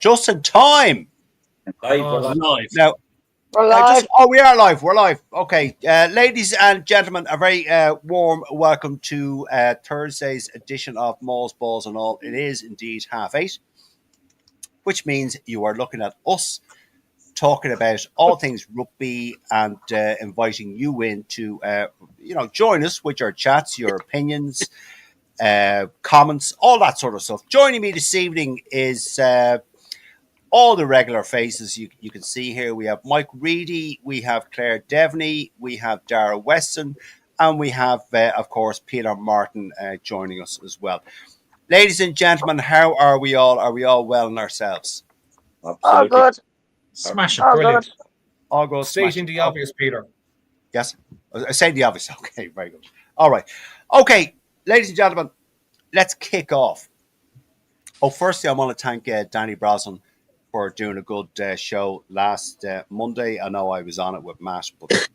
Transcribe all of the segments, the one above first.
Just in time. Live. Now, We're live. we are live. We're live. Okay. Ladies and gentlemen, a very warm welcome to Thursday's edition of Mauls, Balls and All. It is indeed 8:30, which means you are looking at us talking about all things rugby and inviting you in to, join us with your chats, your opinions, comments, all that sort of stuff. Joining me this evening is all the regular faces you can see here. We have Mike Reedy, we have Claire Devaney, we have Dara Weston, and we have, of course, Peter Martin joining us as well. Ladies and gentlemen, how are we all? Are we all well in ourselves? All good. Smashing. All Brilliant. good. All good. Stating the obvious, Peter. Yes, I say the obvious. Okay, very good. All right. Okay, ladies and gentlemen, let's kick off. Oh, firstly, I want to thank Danny Brosnan for doing a good show last Monday. I know I was on it with Matt, but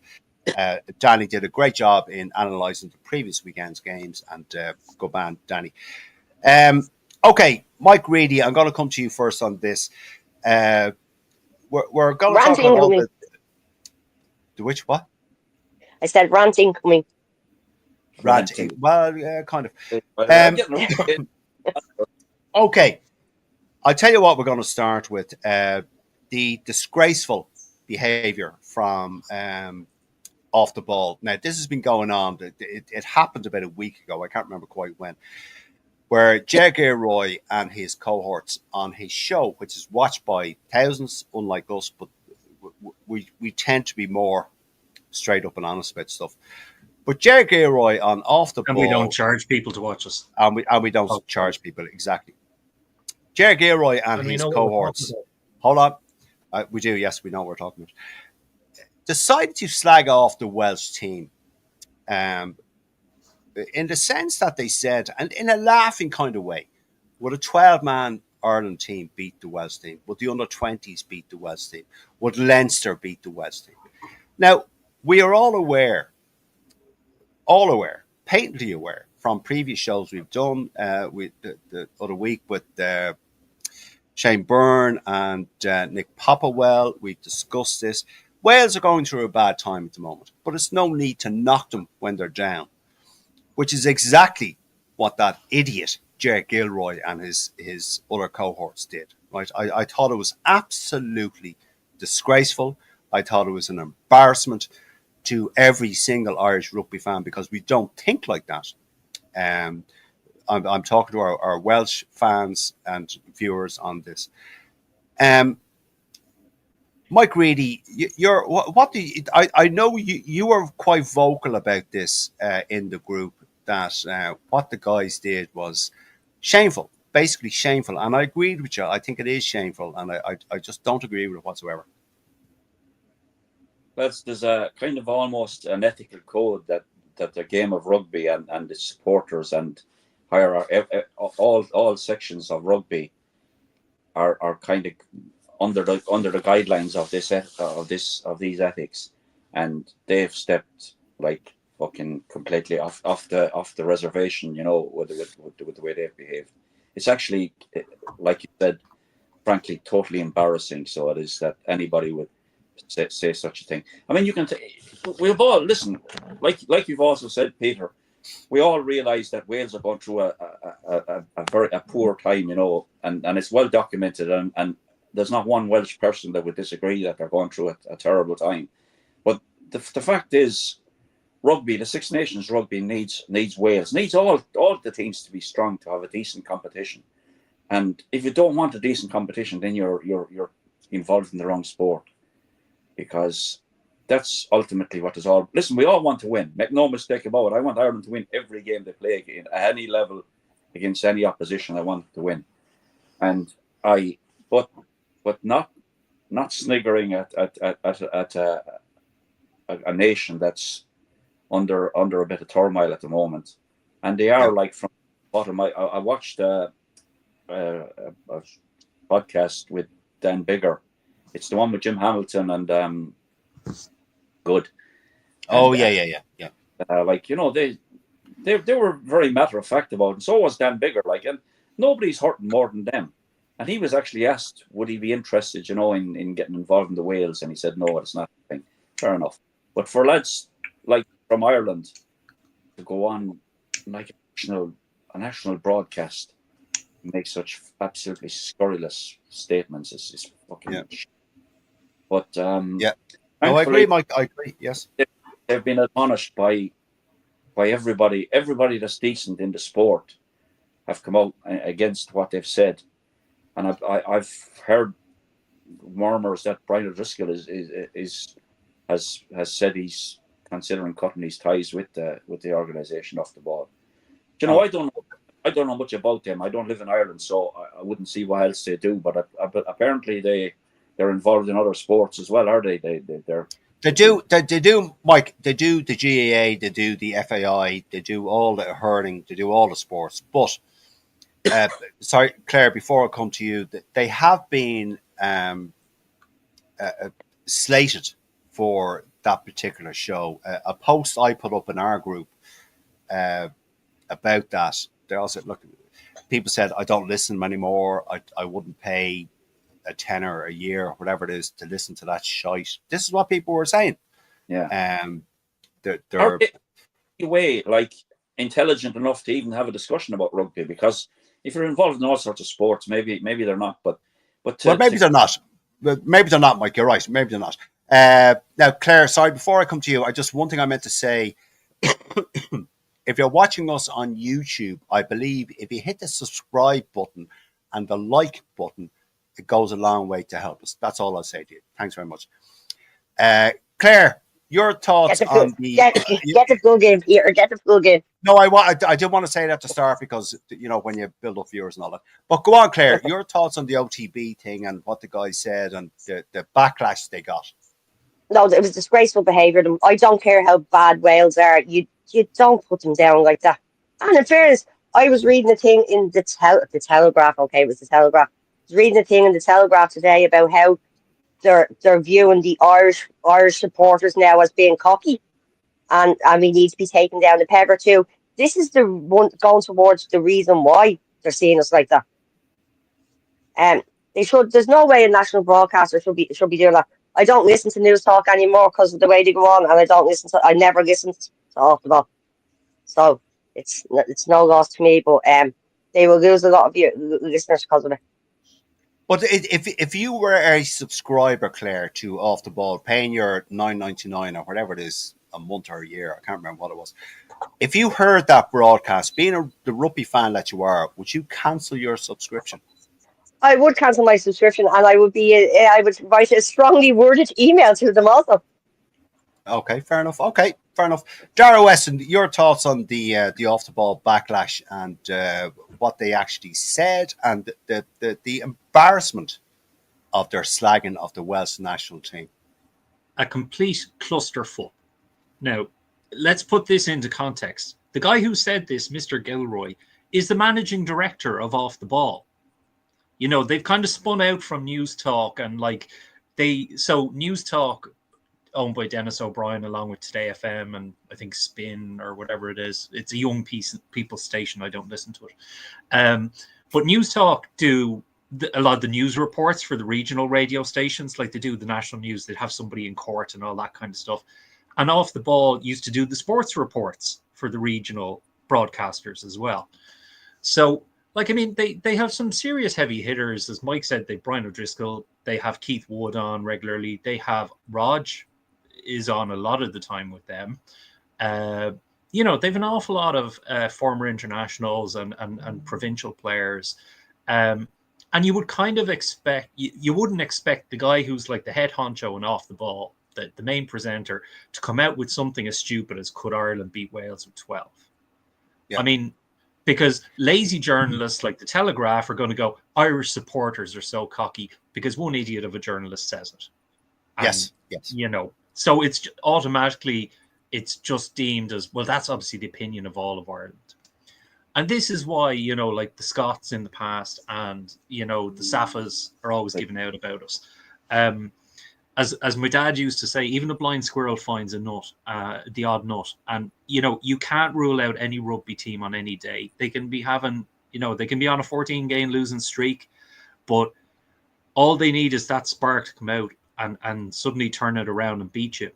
Danny did a great job in analysing the previous weekend's games, and good man, Danny. Okay, Mike Reedy, I'm going to come to you first on this. We're going to talk about all the which what? I said ranting coming. Ranting. Well, kind of. Okay. I'll tell you what we're going to start with. The disgraceful behaviour from off the ball. Now, this has been going on. It happened about a week ago. I can't remember quite when. Where Ger Gilroy and his cohorts on his show, which is watched by thousands, unlike us, but we tend to be more straight up and honest about stuff. But Ger Gilroy on off the ball. And we don't charge people to watch us. And we don't charge people, exactly. Ger Gilroy and his cohorts. Hold on. We do, yes, we know what we're talking about. Decided to slag off the Welsh team. In the sense that they said, and in a laughing kind of way, would a 12-man Ireland team beat the Welsh team? Would the under-20s beat the Welsh team? Would Leinster beat the Welsh team? Now, we are all aware, patently aware, from previous shows we've done with the other week with Shane Byrne and Nick Popplewell. We've discussed this. Wales are going through a bad time at the moment, but it's no need to knock them when they're down, which is exactly what that idiot Ger Gilroy and his other cohorts did. Right? I thought it was absolutely disgraceful. I thought it was an embarrassment to every single Irish rugby fan because we don't think like that. I'm talking to our Welsh fans and viewers on this. Mike Reedy, I know you were quite vocal about this in the group, that what the guys did was shameful, basically shameful. And I agreed with you. I think it is shameful, and I just don't agree with it whatsoever. There's a kind of almost an ethical code that the game of rugby and its supporters and all sections of rugby are kind of under the guidelines of these ethics, and they've stepped like fucking completely off the reservation, with the way they've behaved. It's actually, like you said, frankly, totally embarrassing. So it is that anybody would say such a thing. I mean, you can. We've all listen, like you've also said, Peter. We all realise that Wales are going through a very poor time, and it's well documented, and there's not one Welsh person that would disagree that they're going through a terrible time. But the fact is, rugby, the Six Nations rugby needs Wales, needs all the teams to be strong to have a decent competition. And if you don't want a decent competition, then you're involved in the wrong sport, because that's ultimately what is all. Listen, we all want to win. Make no mistake about it. I want Ireland to win every game they play at any level against any opposition. I want to win, but not sniggering at a nation that's under a bit of turmoil at the moment, and they are like from the bottom. I watched a podcast with Dan Bigger. It's the one with Jim Hamilton and Good. Oh, yeah. They were very matter of fact about it, and so was Dan Bigger. And nobody's hurting more than them. And he was actually asked, would he be interested, in getting involved in the Wales? And he said, no, it's not a thing. Fair enough. But for lads like from Ireland to go on like a national broadcast and make such absolutely scurrilous statements is fucking shit. But no, I agree, Mike. I agree. Yes, they've been admonished by everybody. Everybody that's decent in the sport have come out against what they've said, and I've heard murmurs that Brian O'Driscoll has said he's considering cutting his ties with the organisation off the ball. I don't know much about them. I don't live in Ireland, so I wouldn't see what else they do. But apparently they're involved in other sports as well, are they? They do, Mike. They do the GAA, they do the FAI, they do all the hurling, they do all the sports. But sorry, Claire, before I come to you, they have been slated for that particular show. A post I put up in our group about that. They also look. People said I don't listen anymore. I wouldn't pay a tenner a year or whatever it is to listen to that shite. This is what people were saying. Yeah. They're way like intelligent enough to even have a discussion about rugby, because if you're involved in all sorts of sports, maybe they're not, but maybe they're not. Maybe they're not, Mike. You're right. Maybe they're not. Now, Claire, sorry. Before I come to you, one thing I meant to say. If you're watching us on YouTube, I believe if you hit the subscribe button and the like button, it goes a long way to help us. That's all I'll say to you. Thanks very much. Claire, your thoughts on the... Get the full game, Peter. Get the full game. No, I did want to say that to start because, when you build up viewers and all that. But go on, Claire, your thoughts on the OTB thing and what the guys said and the backlash they got. No, it was disgraceful behaviour. I don't care how bad Wales are. You don't put them down like that. And in fairness, I was reading a thing in the Telegraph. Okay, it was the Telegraph. I was reading a thing in the Telegraph today about how they're viewing the Irish supporters now as being cocky, and we need to be taken down a peg or two. This is the one going towards the reason why they're seeing us like that. They should. There's no way a national broadcaster should be doing that. I don't listen to news talk anymore because of the way they go on, and I never listened to Off the Ball. So it's no loss to me, but they will lose a lot of listeners because of it. But if you were a subscriber, Claire, to Off the Ball, paying your $9.99 or whatever it is a month or a year, I can't remember what it was. If you heard that broadcast, being the rugby fan that you are, would you cancel your subscription? I would cancel my subscription, and I would write a strongly worded email to them also. Okay, fair enough. Dara Weston, your thoughts on the off the ball backlash and what they actually said and the embarrassment of their slagging of the Welsh national team. A complete clusterfuck. Now, let's put this into context. The guy who said this, Mr. Gilroy, is the managing director of Off the Ball. They've kind of spun out from News Talk and News Talk, owned by Dennis O'Brien along with Today FM and I think Spin or whatever it is. It's a young people station. I don't listen to it. But News Talk do a lot of the news reports for the regional radio stations, like they do the national news. They'd have somebody in court and all that kind of stuff. And Off the Ball used to do the sports reports for the regional broadcasters as well. So, they have some serious heavy hitters. As Mike said, they Brian O'Driscoll. They have Keith Wood on regularly. They have Raj is on a lot of the time with them. They've an awful lot of former internationals and provincial players. And you would kind of expect, you wouldn't expect the guy who's like the head honcho and Off the Ball, the main presenter, to come out with something as stupid as could Ireland beat Wales with 12? Yeah. Because lazy journalists like the Telegraph are going to go, Irish supporters are so cocky because one idiot of a journalist says it. And, yes. So it's automatically, it's just deemed as, well, that's obviously the opinion of all of Ireland. And this is why, the Scots in the past and, the Saffas are always giving out about us. As my dad used to say, even a blind squirrel finds a nut, the odd nut. And, you can't rule out any rugby team on any day. They can be having, they can be on a 14-game losing streak, But all they need is that spark to come out and suddenly turn it around and beat you.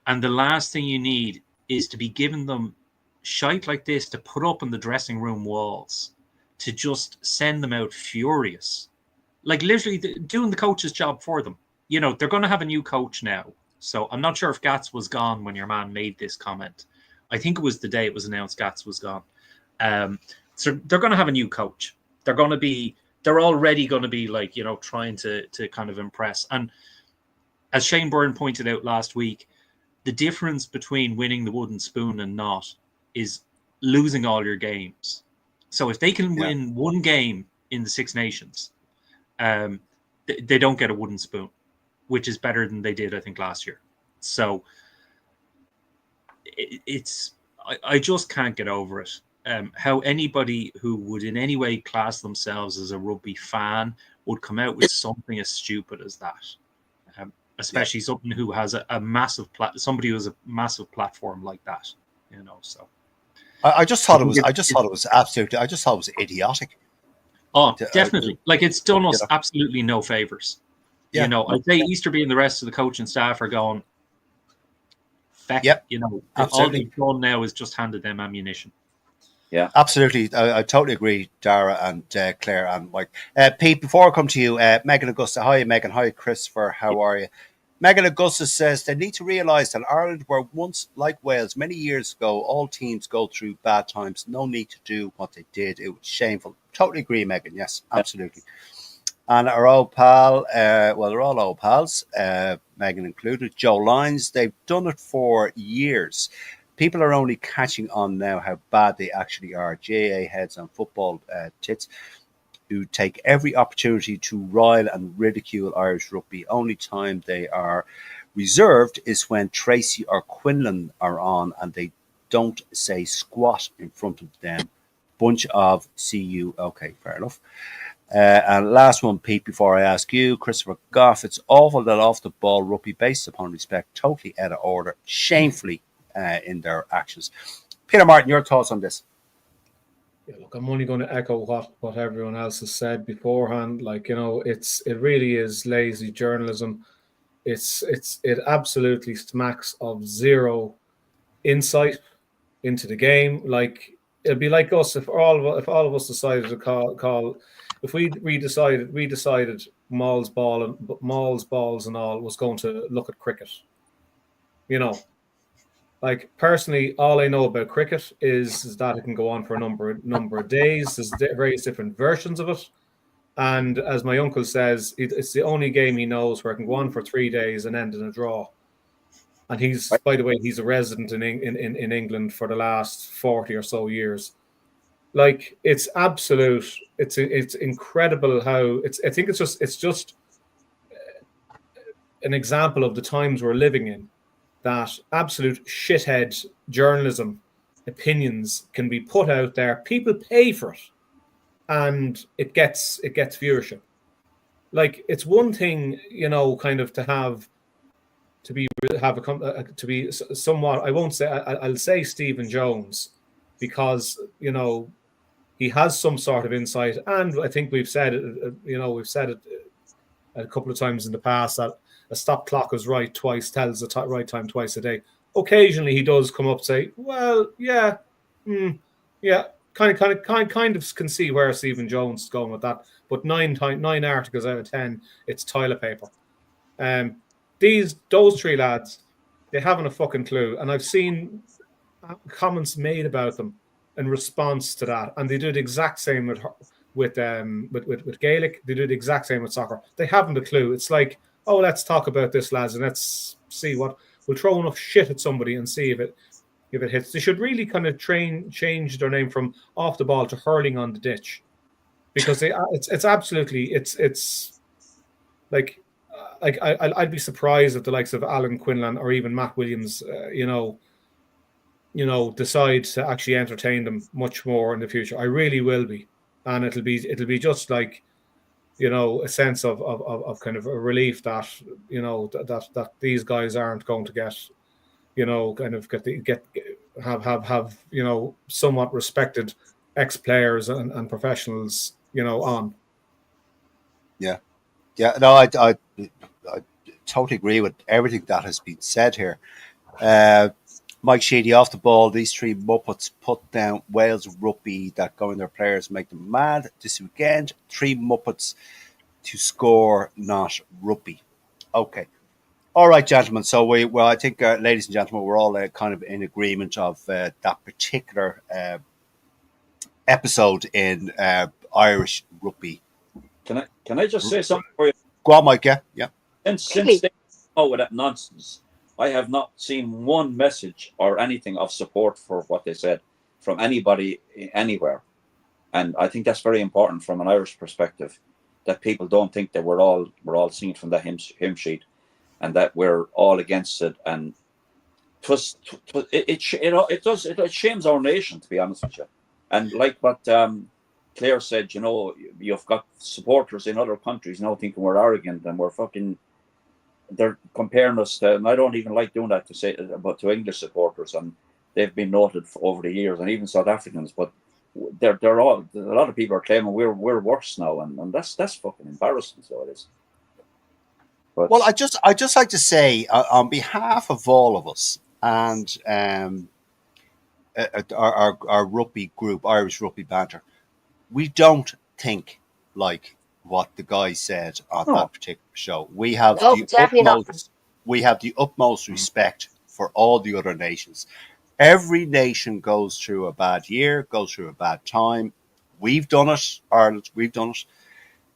And the last thing you need is to be giving them shite like this to put up on the dressing room walls, to just send them out furious. Like literally doing the coach's job for them. You know, they're going to have a new coach now. So I'm not sure if Gats was gone when your man made this comment. I think it was the day it was announced Gats was gone. So they're going to have a new coach. They're already going to be like, you know, trying to kind of impress. And as Shane Byrne pointed out last week, the difference between winning the wooden spoon and not is losing all your games. So if they can win one game in the Six Nations, they don't get a wooden spoon, which is better than they did, I think, last year. So I just can't get over it. How anybody who would in any way class themselves as a rugby fan would come out with something as stupid as that, especially something who has a massive somebody who has a massive platform like that, you know. So I just thought it was idiotic. Oh, definitely. Like, it's done us absolutely no favors. You know, I'd say Easterby and the rest of the coaching staff are going, feck, you know, all they've done now is just handed them ammunition. Yeah, absolutely. I totally agree, Dara and Claire and Mike. Pete, before I come to you, Megan Augusta. Hi, Megan. Hi, Christopher. How are you? Megan Augusta says they need to realise that Ireland were once like Wales many years ago. All teams go through bad times. No need to do what they did. It was shameful. Totally agree, Megan. Yes, absolutely. And our old pal, well, they're all old pals, Megan included, Joe Lyons, they've done it for years. People are only catching on now how bad they actually are. GAA heads on football tits who take every opportunity to rile and ridicule Irish rugby. Only time they are reserved is when Tracy or Quinlan are on and they don't say squat in front of them. Bunch of CU. Okay, fair enough. And last one, Pete, before I ask you, Christopher Goff, it's awful that off the ball rugby based upon respect, totally out of order, shamefully in their actions. Peter Martin, your thoughts on this? Yeah, look, I'm only going to echo what everyone else has said beforehand. Like, you know, it really is lazy journalism. It absolutely smacks of zero insight into the game. Like, it'd be like us if all of us decided to call if we decided Mauls balls and all was going to look at cricket. You know, like, personally, all I know about cricket is that it can go on for a number of days. There's various different versions of it. And as my uncle says, it's the only game he knows where it can go on for 3 days and end in a draw. And by the way, he's a resident in England for the last 40 or so years. Like, it's absolute. It's incredible how I think it's just an example of the times we're living in, that absolute shithead journalism opinions can be put out there. People pay for it, and it gets viewership. Like, it's one thing, you know, kind of to be somewhat. I won't say. I'll say Stephen Jones, because, you know, he has some sort of insight, and I think we've said it. You know, we've said it a couple of times in the past that a stop clock is right twice, tells the right time twice a day. Occasionally, he does come up and say, "Well, yeah, yeah." Kind of can see where Stephen Jones is going with that. But 9 articles out of 10, it's toilet paper. Those three lads, they haven't a fucking clue, and I've seen comments made about them in response to that, and they do the exact same with Gaelic. They do the exact same with soccer. They haven't a clue. It's like, oh, let's talk about this, lads, and let's see what we'll throw enough shit at somebody and see if it hits. They should really kind of change their name from off the ball to hurling on the ditch, because it's absolutely like I'd be surprised if the likes of Alan Quinlan or even Matt Williams, decide to actually entertain them much more in the future. I really will be, and it'll be just like, you know, a sense of kind of a relief that, you know, that these guys aren't going to get, you know, kind of have you know, somewhat respected ex-players and professionals, you know, on. Yeah, yeah. No, I totally agree with everything that has been said here. Uh, Mike Sheedy off the ball. These three Muppets put down Wales rugby that go in their players, make them mad this weekend. Three Muppets to score, not rugby. Okay. All right, gentlemen. So well, I think, ladies and gentlemen, we're all kind of in agreement of that particular episode in Irish rugby. Can I just say something for you? Go on, Mike. Yeah, yeah. Since they come out with that nonsense, I have not seen one message or anything of support for what they said from anybody anywhere. And I think that's very important from an Irish perspective, that people don't think that we're all singing from that hymn sheet, and that we're all against it. And it shames our nation, to be honest with you. And like what Claire said, you've got supporters in other countries now thinking we're arrogant and we're fucking. They're comparing us to, and I don't even like doing that to say, but to English supporters, and they've been noted over the years, and even South Africans. But they're all, a lot of people are claiming we're worse now, and that's fucking embarrassing. So it is. But, well, I just like to say, on behalf of all of us and our rugby group, Irish Rugby Banter, we don't think like what the guy said on that particular show. We have No, definitely not. the utmost respect for all the other nations. Every nation goes through a bad year, goes through a bad time. We've done it, Ireland. We've done it.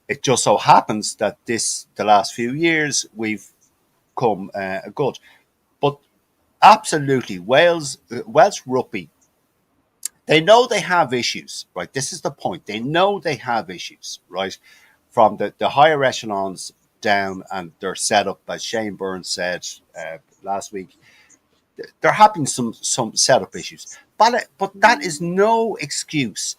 It just so happens that the last few years, we've come good. But absolutely, Welsh rugby, they know they have issues, right? This is the point. They know they have issues, right? From the higher echelons down, and they're set up, as Shane Burns said last week, they're having some setup issues. But that is no excuse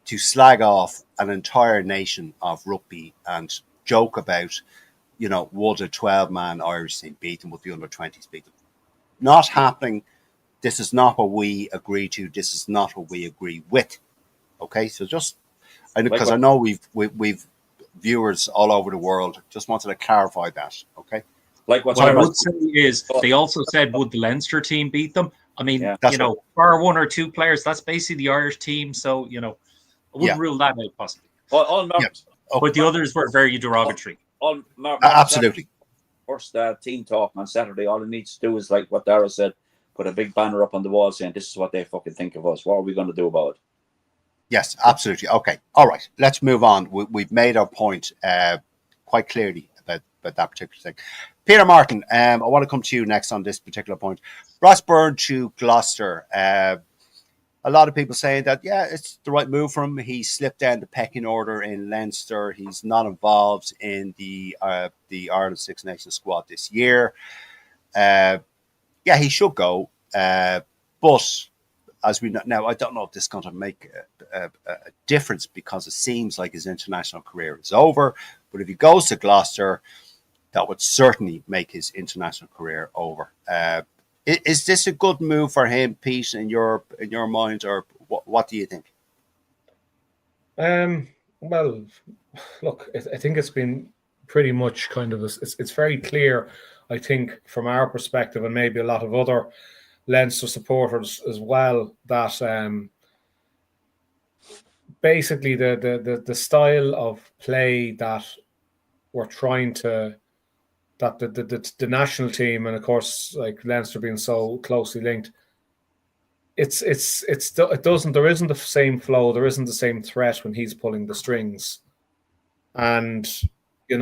to slag off an entire nation of rugby and joke about, would a 12-man Irish team beat them, would the under-20s beat them? Not happening. This is not what we agree to. This is not what we agree with. Okay, so just because I know we've viewers all over the world, just wanted to clarify that. Okay. Like what I would say is, they also said, would the Leinster team beat them? I mean, bar one or two players, that's basically the Irish team. So I wouldn't rule that out possibly. But the others were very derogatory. Absolutely. First team talk on Saturday, all it needs to do is, like what Dara said, put a big banner up on the wall saying, this is what they fucking think of us. What are we going to do about it? Yes, absolutely. Okay. All right. Let's move on. We've made our point quite clearly about that particular thing. Peter Martin, I want to come to you next on this particular point. Ross Byrne to Gloucester. A lot of people saying that, it's the right move for him. He slipped down the pecking order in Leinster. He's not involved in the Ireland Six Nations squad this year. He should go. But as we know now, I don't know if this is going to make a difference, because it seems like his international career is over. But if he goes to Gloucester, that would certainly make his international career over. Is this a good move for him, Pete, in your mind, or what do you think? Well, look, I think it's been pretty much kind of it's very clear, I think, from our perspective, and maybe a lot of other Leinster supporters as well, that basically the style of play that we're trying to, that the national team, and of course, like Leinster being so closely linked, there isn't the same flow, there isn't the same threat when he's pulling the strings, and it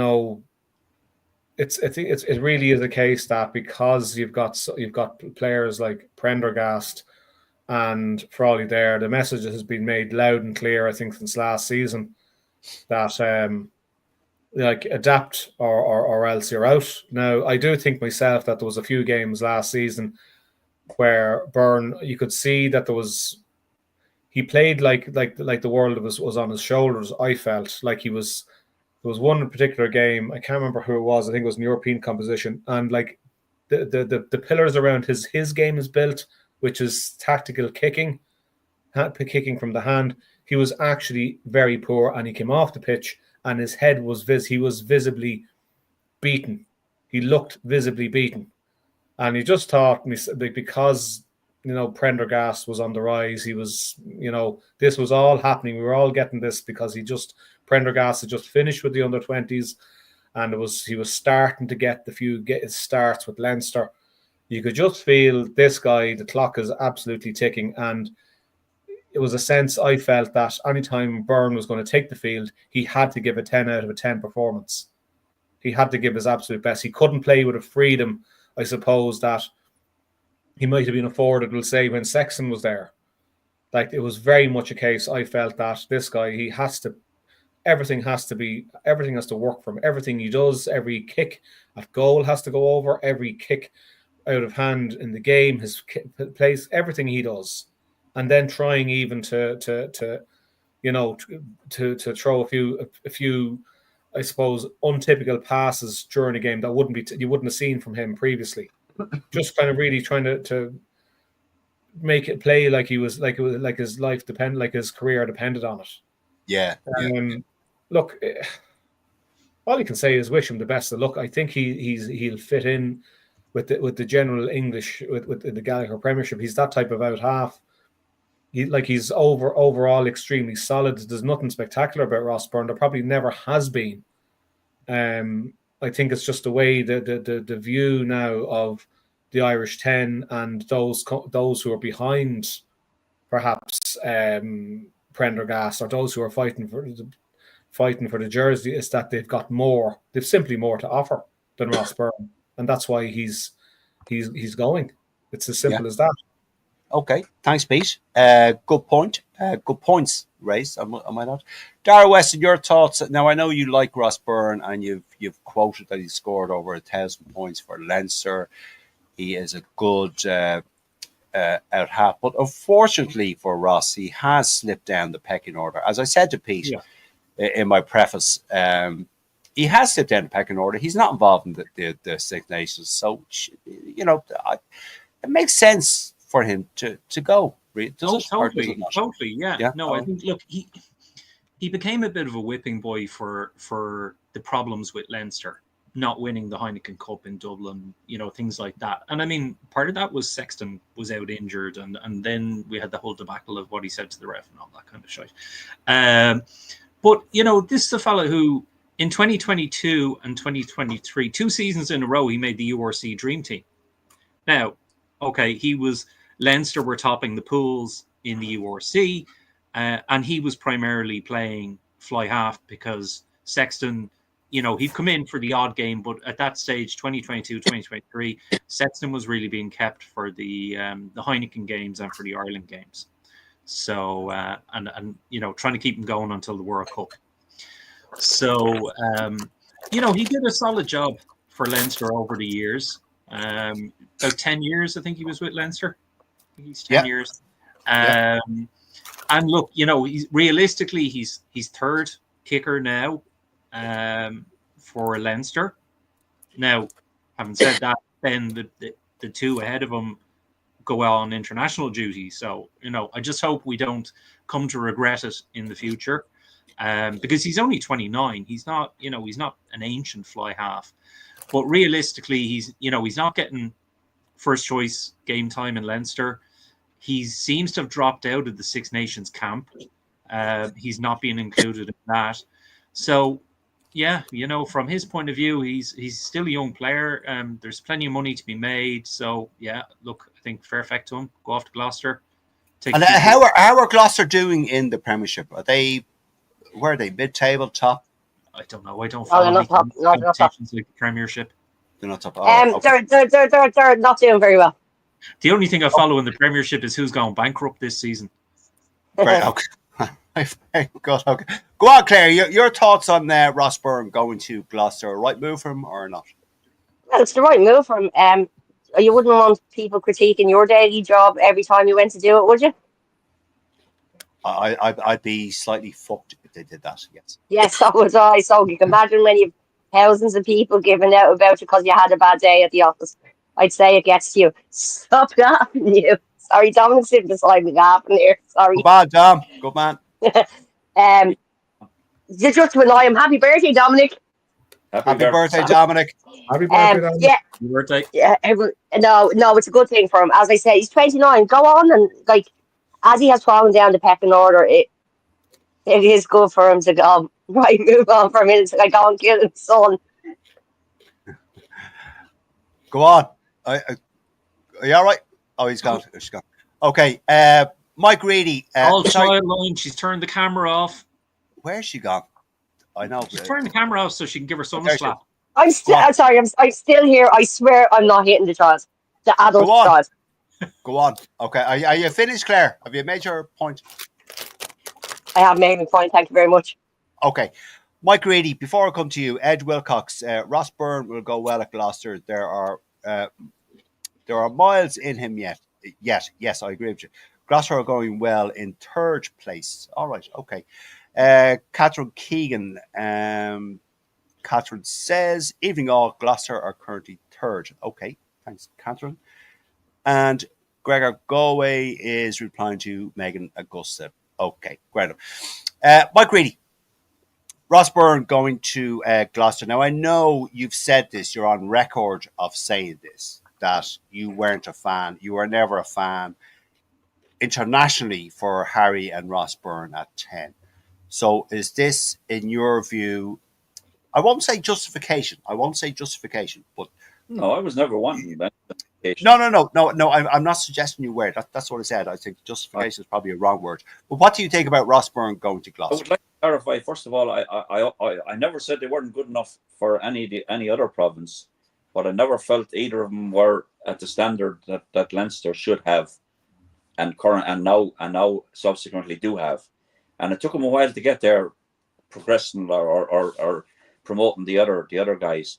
really is a case that, because you've got players like Prendergast and Frawley there, the message has been made loud and clear, I think, since last season, that adapt or else you're out. Now, I do think myself that there was a few games last season where Byrne, you could see that he played like the world was on his shoulders. I felt like there was one particular game, I can't remember who it was, I think it was an European composition, and like the pillars around his game is built, which is tactical kicking from the hand. He was actually very poor, and he came off the pitch and his head was he was visibly beaten. He looked visibly beaten, and he just thought because Prendergast was on the rise. He was, this was all happening. We were all getting this because Prendergast had just finished with the under-20s, and he was starting to get his starts with Leinster. You could just feel this guy, the clock is absolutely ticking, and it was a sense I felt that anytime Byrne was going to take the field, he had to give a 10 out of a 10 performance. He had to give his absolute best. He couldn't play with a freedom, I suppose, that he might have been afforded, we'll say, when Sexton was there. Like, it was very much a case, I felt that this guy, everything has to work for him. Everything he does, every kick at goal has to go over, every kick out of hand in the game, his plays, everything he does. And then trying even to throw a few, I suppose, untypical passes during a game that you wouldn't have seen from him previously. Just kind of really trying to make it play like his life like his career depended on it. Yeah. Look, all you can say is wish him the best of luck. I think he'll fit in with the general English with the Gallagher Premiership. He's that type of out half. He's overall extremely solid. There's nothing spectacular about Ross Byrne. There probably never has been. I think it's just the way the view now of the Irish 10 and those who are behind, perhaps Prendergast, or those who are fighting for the jersey, is that they've simply more to offer than Ross Byrne, and that's why he's going. It's as simple as that. Okay, thanks, Pete. Good point. Good points raised. Am I not? Dara Weston, your thoughts? Now, I know you like Ross Byrne, and you've quoted that he scored over 1,000 points for Leinster. He is a good out half, but unfortunately for Ross, he has slipped down the pecking order. As I said to Pete in my preface, he has slipped down the pecking order. He's not involved in the Six Nations, so it makes sense for him to go. Totally. Yeah. No, I think, look, he became a bit of a whipping boy for the problems with Leinster not winning the Heineken Cup in Dublin, things like that. And I mean, part of that was Sexton was out injured, and then we had the whole debacle of what he said to the ref and all that kind of shit. But this is a fella who in 2022 and 2023, 2 seasons in a row, he made the URC Dream Team. Now, okay, Leinster were topping the pools in the URC, and he was primarily playing fly half because Sexton, he'd come in for the odd game, but at that stage, 2022, 2023, Sexton was really being kept for the Heineken games and for the Ireland games. So, and trying to keep him going until the World Cup. So, he did a solid job for Leinster over the years. About 10 years, I think he was with Leinster. He's 10 years. And look, realistically, he's third kicker now for Leinster. Now, having said that, then the two ahead of him go on international duty. So, I just hope we don't come to regret it in the future, because he's only 29. He's not, he's not an ancient fly half. But realistically, he's not getting first choice game time in Leinster. He seems to have dropped out of the Six Nations camp. He's not being included in that. So, yeah, from his point of view, he's still a young player. There's plenty of money to be made. So, yeah, look, I think fair effect to him. Go off to Gloucester. And how are Gloucester doing in the Premiership? Where are they? Mid-table, top? I don't know. I don't follow competitions like the Premiership. They're not top. Okay. They're not doing very well. The only thing I follow in the Premiership is who's going bankrupt this season. Right, okay. God, okay. Go on, Claire. Your thoughts on Ross Byrne going to Gloucester? Right move for him or not? Well, it's the right move for him. You wouldn't want people critiquing your daily job every time you went to do it, would you? I'd be slightly fucked if they did that. Yes. Yes, so would I. So you can imagine when you've thousands of people giving out about you because you had a bad day at the office. I'd say it gets to you. Stop laughing, you. Sorry, Dominic's sitting beside me laughing here. Sorry. Good man, Dom. Good man. just to annoy him. Happy birthday, Dominic. Happy birthday, Dominic. Happy birthday, Dominic. Yeah, Your birthday. yeah. No, it's a good thing for him. As I said, he's 29. Go on and like, as he has fallen down the pecking order, it is good for him to go right, move on for a minute. Like, go and kill his son. Go on. Are you all right? Oh, he's gone. She's gone. Okay. Mike Reedy. All Sorry, child line. She's turned the camera off. where's she gone? I know. She's turning the camera off so she can give her son a There she slap. I'm still sorry. I'm still here. I swear I'm not hitting the child, the adult Go on. child. Go on. Okay. Are you finished, Claire? Have you made your point? I have made my point. Thank you very much. Okay. Mike Reedy, before I come to you, Ed Wilcox, Ross Byrne will go well at Gloucester. There are miles in him yet. Yes, I agree with you. Gloucester are going well in third place. All right, okay. Catherine Keegan. Catherine says, evening all, Gloucester are currently third. Okay, thanks, Catherine. And Gregor Galway is replying to Megan Augusta. Okay, great. Mike Reedy. Ross Byrne going to Gloucester. Now, I know you've said this, you're on record of saying this, that you weren't a fan. You were never a fan internationally for Harry and Ross Byrne at 10. So is this, in your view, I won't say justification, but... No, I was never wanting that. No. I'm not suggesting you were. That's what I said. I think justification is probably a wrong word. But what do you think about Ross Byrne going to I Gloucester? would like to clarify, first of all, I never said they weren't good enough for any other province, but I never felt either of them were at the standard that Leinster should have, and now subsequently do have. And it took them a while to get there, progressing or promoting the other guys.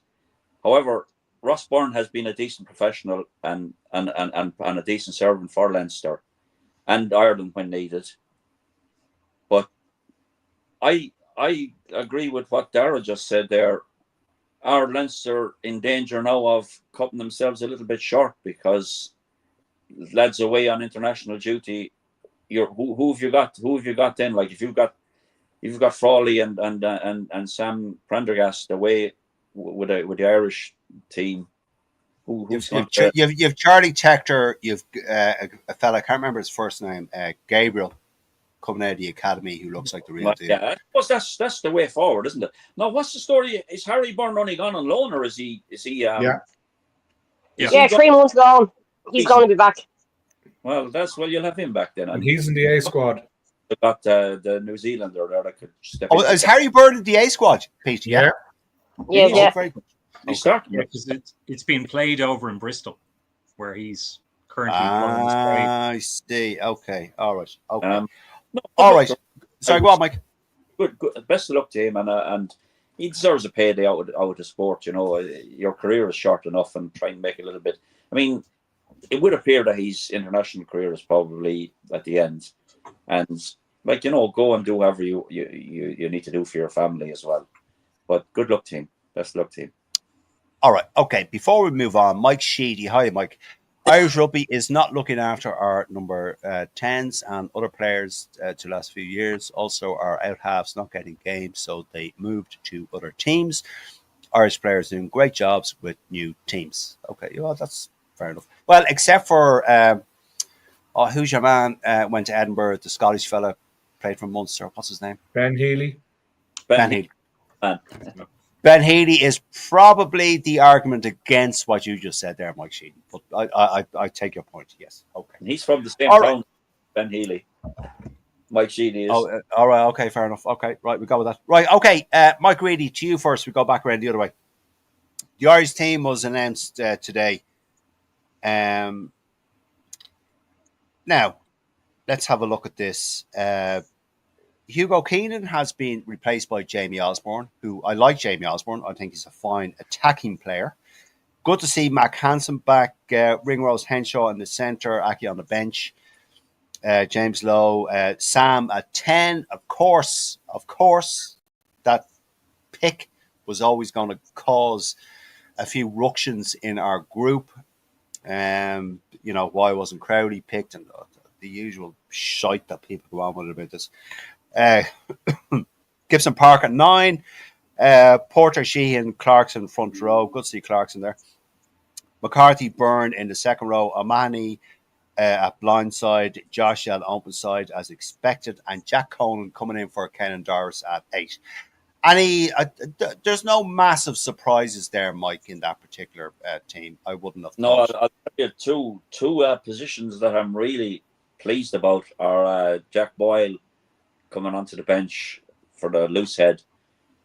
However, Ross Byrne has been a decent professional and a decent servant for Leinster and Ireland when needed. But I agree with what Dara just said there. Are Leinster in danger now of cutting themselves a little bit short because lads away on international duty? Who have you got? Who have you got then? Like if you've got Frawley and Sam Prendergast away with the Irish team. You've Charlie Tector, you've a fella, I can't remember his first name, Gabriel, coming out of the academy who looks like the real deal. Yeah, I suppose that's the way forward, isn't it? Now, what's the story? Is Harry Byrne only gone on loan, or is he? Yeah, 3 months gone. He's going to be back. Well, you'll have him back then. And he's in the A squad. They've got the New Zealander there that could step in. Is Harry Byrne in the A squad, Pete? Yeah. Very good. He started. Yeah, because it's being played over in Bristol, where he's currently. I see. Okay. All right. Okay. No, all right. Sorry, go on, Mike. Good. Best of luck to him, and he deserves a payday out of the sport. You know, your career is short enough, and try and make a little bit. I mean, it would appear that his international career is probably at the end, and go and do whatever you need to do for your family as well. But good luck to him. Best of luck to him. All right. Okay. Before we move on, Mike Sheedy. Hi, Mike. Irish Rugby is not looking after our number 10s and other players to the last few years. Also, our out halves not getting games, so they moved to other teams. Irish players doing great jobs with new teams. Okay, well, that's fair enough. Well, except for who's your man? Went to Edinburgh. The Scottish fella played for Munster. What's his name? Ben Healy. Ben Healy. Ben Healy is probably the argument against what you just said there, Mike Sheehan. But I take your point. Yes. Okay. He's from the same town, Ben Healy. Mike Sheehan is. Oh, all right. Okay. Fair enough. Okay. Right. We go with that. Right. Okay. Mike Reedy, to you first. We go back around the other way. The Irish team was announced today. Now, let's have a look at this. Hugo Keenan has been replaced by Jamie Osborne, who I like Jamie Osborne. I think he's a fine attacking player. Good to see Mac Hansen back, Ringrose Henshaw in the centre, Aki on the bench, James Lowe, Sam at 10. Of course, that pick was always going to cause a few ructions in our group. Why wasn't Crowley picked and the usual shite that people go on with about this. Gibson Park at 9. Porter, Sheehan, Clarkson front row. Good to see Clarkson there. McCarthy, Byrne in the second row. O'Mahony at blind side. Josh at open side as expected. And Jack Conan coming in for Kenan Doris at 8. There's no massive surprises there, Mike, in that particular team. I wouldn't have No, thought. I'll tell you two positions that I'm really pleased about are Jack Boyle coming onto the bench for the loose head,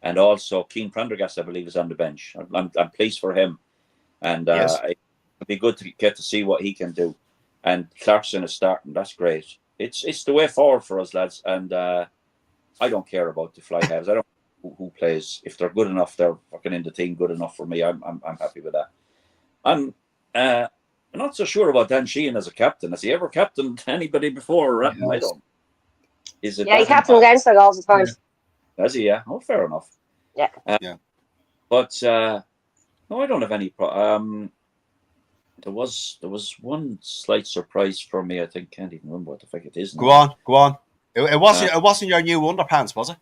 and also Keane Prendergast, I believe, is on the bench. I'm pleased for him, and Yes. it'd be good to get to see what he can do. And Clarkson is starting. That's great. It's the way forward for us, lads. And I don't care about the fly halves. I don't know who plays. If they're good enough, they're fucking in the team. Good enough for me. I'm happy with that. I'm not so sure about Dan Sheehan as a captain. Has he ever captained anybody before? Yes. I don't. Is it? Yeah, he captained Leinster all the time. Has he? Yeah. Oh, fair enough. Yeah. But no, I don't have any. There was one slight surprise for me. I think can't even remember what the fuck it is now. Go on. It wasn't your new underpants, was it?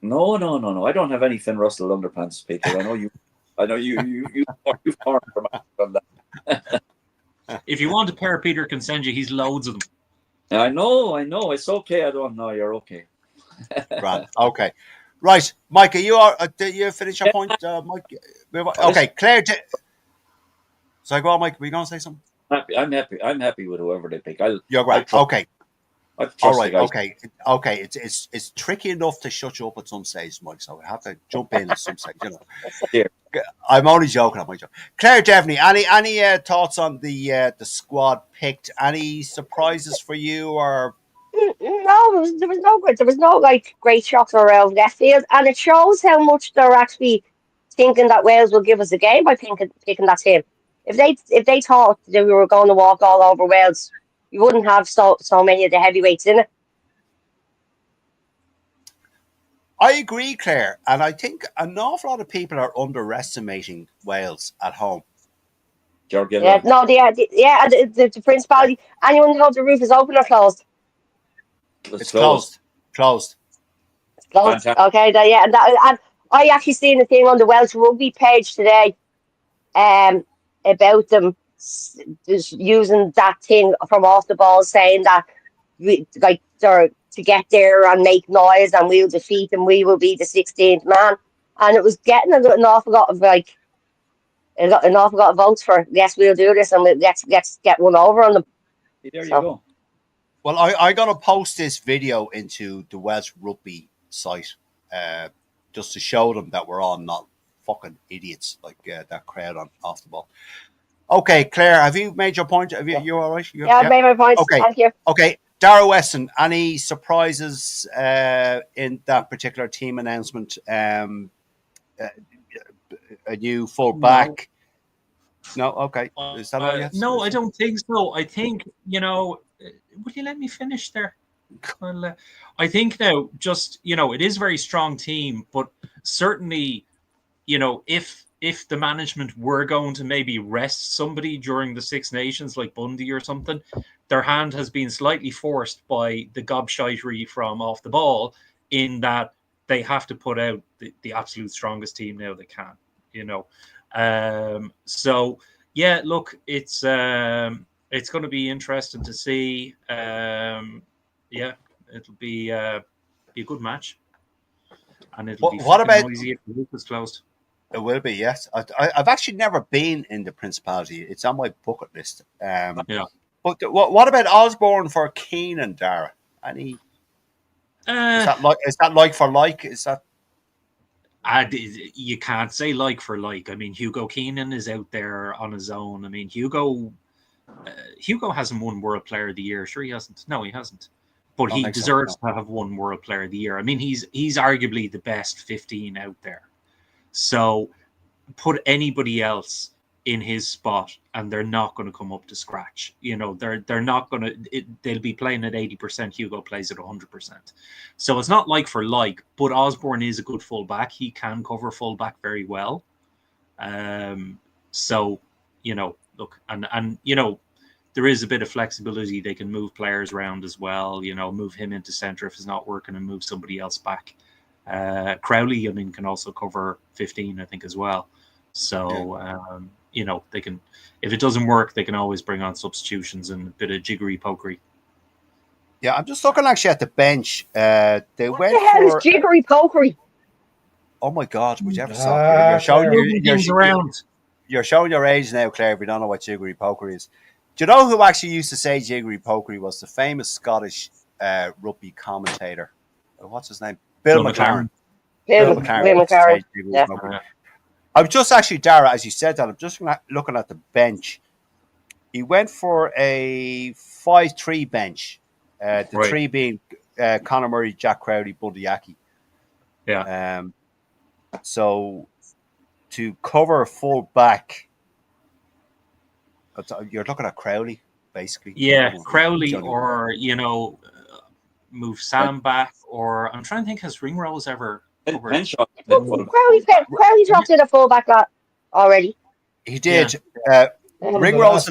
No. I don't have any Finn Russell underpants, Peter. I know you farmed from that. If you want a pair, Peter can send you. He's loads of them. I know. It's okay. I don't know. You're okay. Right. Okay. Right, Mike. Did you finish your point, Mike? Okay, Claire. So go on, Mike. Were you going to say something? I'm happy with whoever they pick. You're right. Okay. All right. Okay. It's tricky enough to shut you up at some stage, Mike. So I have to jump in at some stage. Yeah. I'm only joking. Claire Devney, any thoughts on the squad picked? Any surprises for you or? No, there was no good. There was no like great shocks around left field, and it shows how much they're actually thinking that Wales will give us a game by picking that team. If they thought that we were going to walk all over Wales, you wouldn't have so many of the heavyweights in it. I agree, Claire, and I think an awful lot of people are underestimating Wales at home. Yeah, no, the Principality. Anyone know if the roof is open or closed? It's closed. Closed. Okay, and I actually seen a thing on the Welsh rugby page today, about them just using that thing from off the ball, saying that they're to get there and make noise, and we'll defeat them. We will be the 16th man, and it was getting an awful lot of an awful lot of votes for yes, we'll do this, and let's get one over on them. There you go. Well, I'm going to post this video into the Welsh Rugby site just to show them that we're all not fucking idiots like that crowd on off the ball. Okay, Claire, have you made your point? You all right? I've made my point. Okay. Thank you. Okay, Dara Weston, any surprises in that particular team announcement? A new full back? No? Okay. Is that all you have to No, say? I don't think so. I think, would you let me finish there? Well, I think now, just, it is a very strong team, but certainly, if the management were going to maybe rest somebody during the Six Nations, like Bundy or something, their hand has been slightly forced by the gobshitery from off the ball, in that they have to put out the absolute strongest team now they can, So yeah, look, it's going to be interesting to see. Yeah, it'll be a good match, and it'll be noisy if the roof is closed. It will be, yes. I've actually never been in the Principality. It's on my bucket list. Yeah. But what about Osborne for Keane and Dara? Is that like for like? Is that? You can't say like for like. I mean, Hugo Keenan is out there on his own. I mean, Hugo hasn't won World Player of the Year. Sure, he hasn't. No, he hasn't. But he deserves to have won World Player of the Year. I mean, he's arguably the best 15 out there. So put anybody else in his spot, and they're not going to come up to scratch. They're not going to. They'll be playing at 80%. Hugo plays at 100%. So it's not like for like. But Osborne is a good fullback. He can cover fullback very well. So look, and there is a bit of flexibility. They can move players around as well. Move him into centre if it's not working, and move somebody else back. Crowley, I mean, can also cover 15, I think, as well. So, they can, if it doesn't work, they can always bring on substitutions and a bit of jiggery pokery. Yeah, I'm just looking actually at the bench. They What went the hell is for. jiggery pokery? Oh my God! Would you ever saw? You're showing Claire. Moving things around. you're showing your age now, Claire. If you don't know what jiggery pokery is, do you know who actually used to say jiggery pokery was the famous Scottish rugby commentator? What's his name? Bill Bill McLaren. Bill Bill McLaren used to McLaren. say jiggery Yeah. pokery. I was just actually, Dara, as you said that, I'm just looking at the bench. He went for a 5-3 bench. The Right. three being Conor Murray, Jack Crowley, Buddy Aki. Yeah. So to cover full back, you're looking at Crowley, basically. Yeah, Johnny. Crowley, or move Sam back, or I'm trying to think, has Ringrose ever covered? Henshaw, Crowley dropped in a fullback lot already. He did. Yeah. Ringrose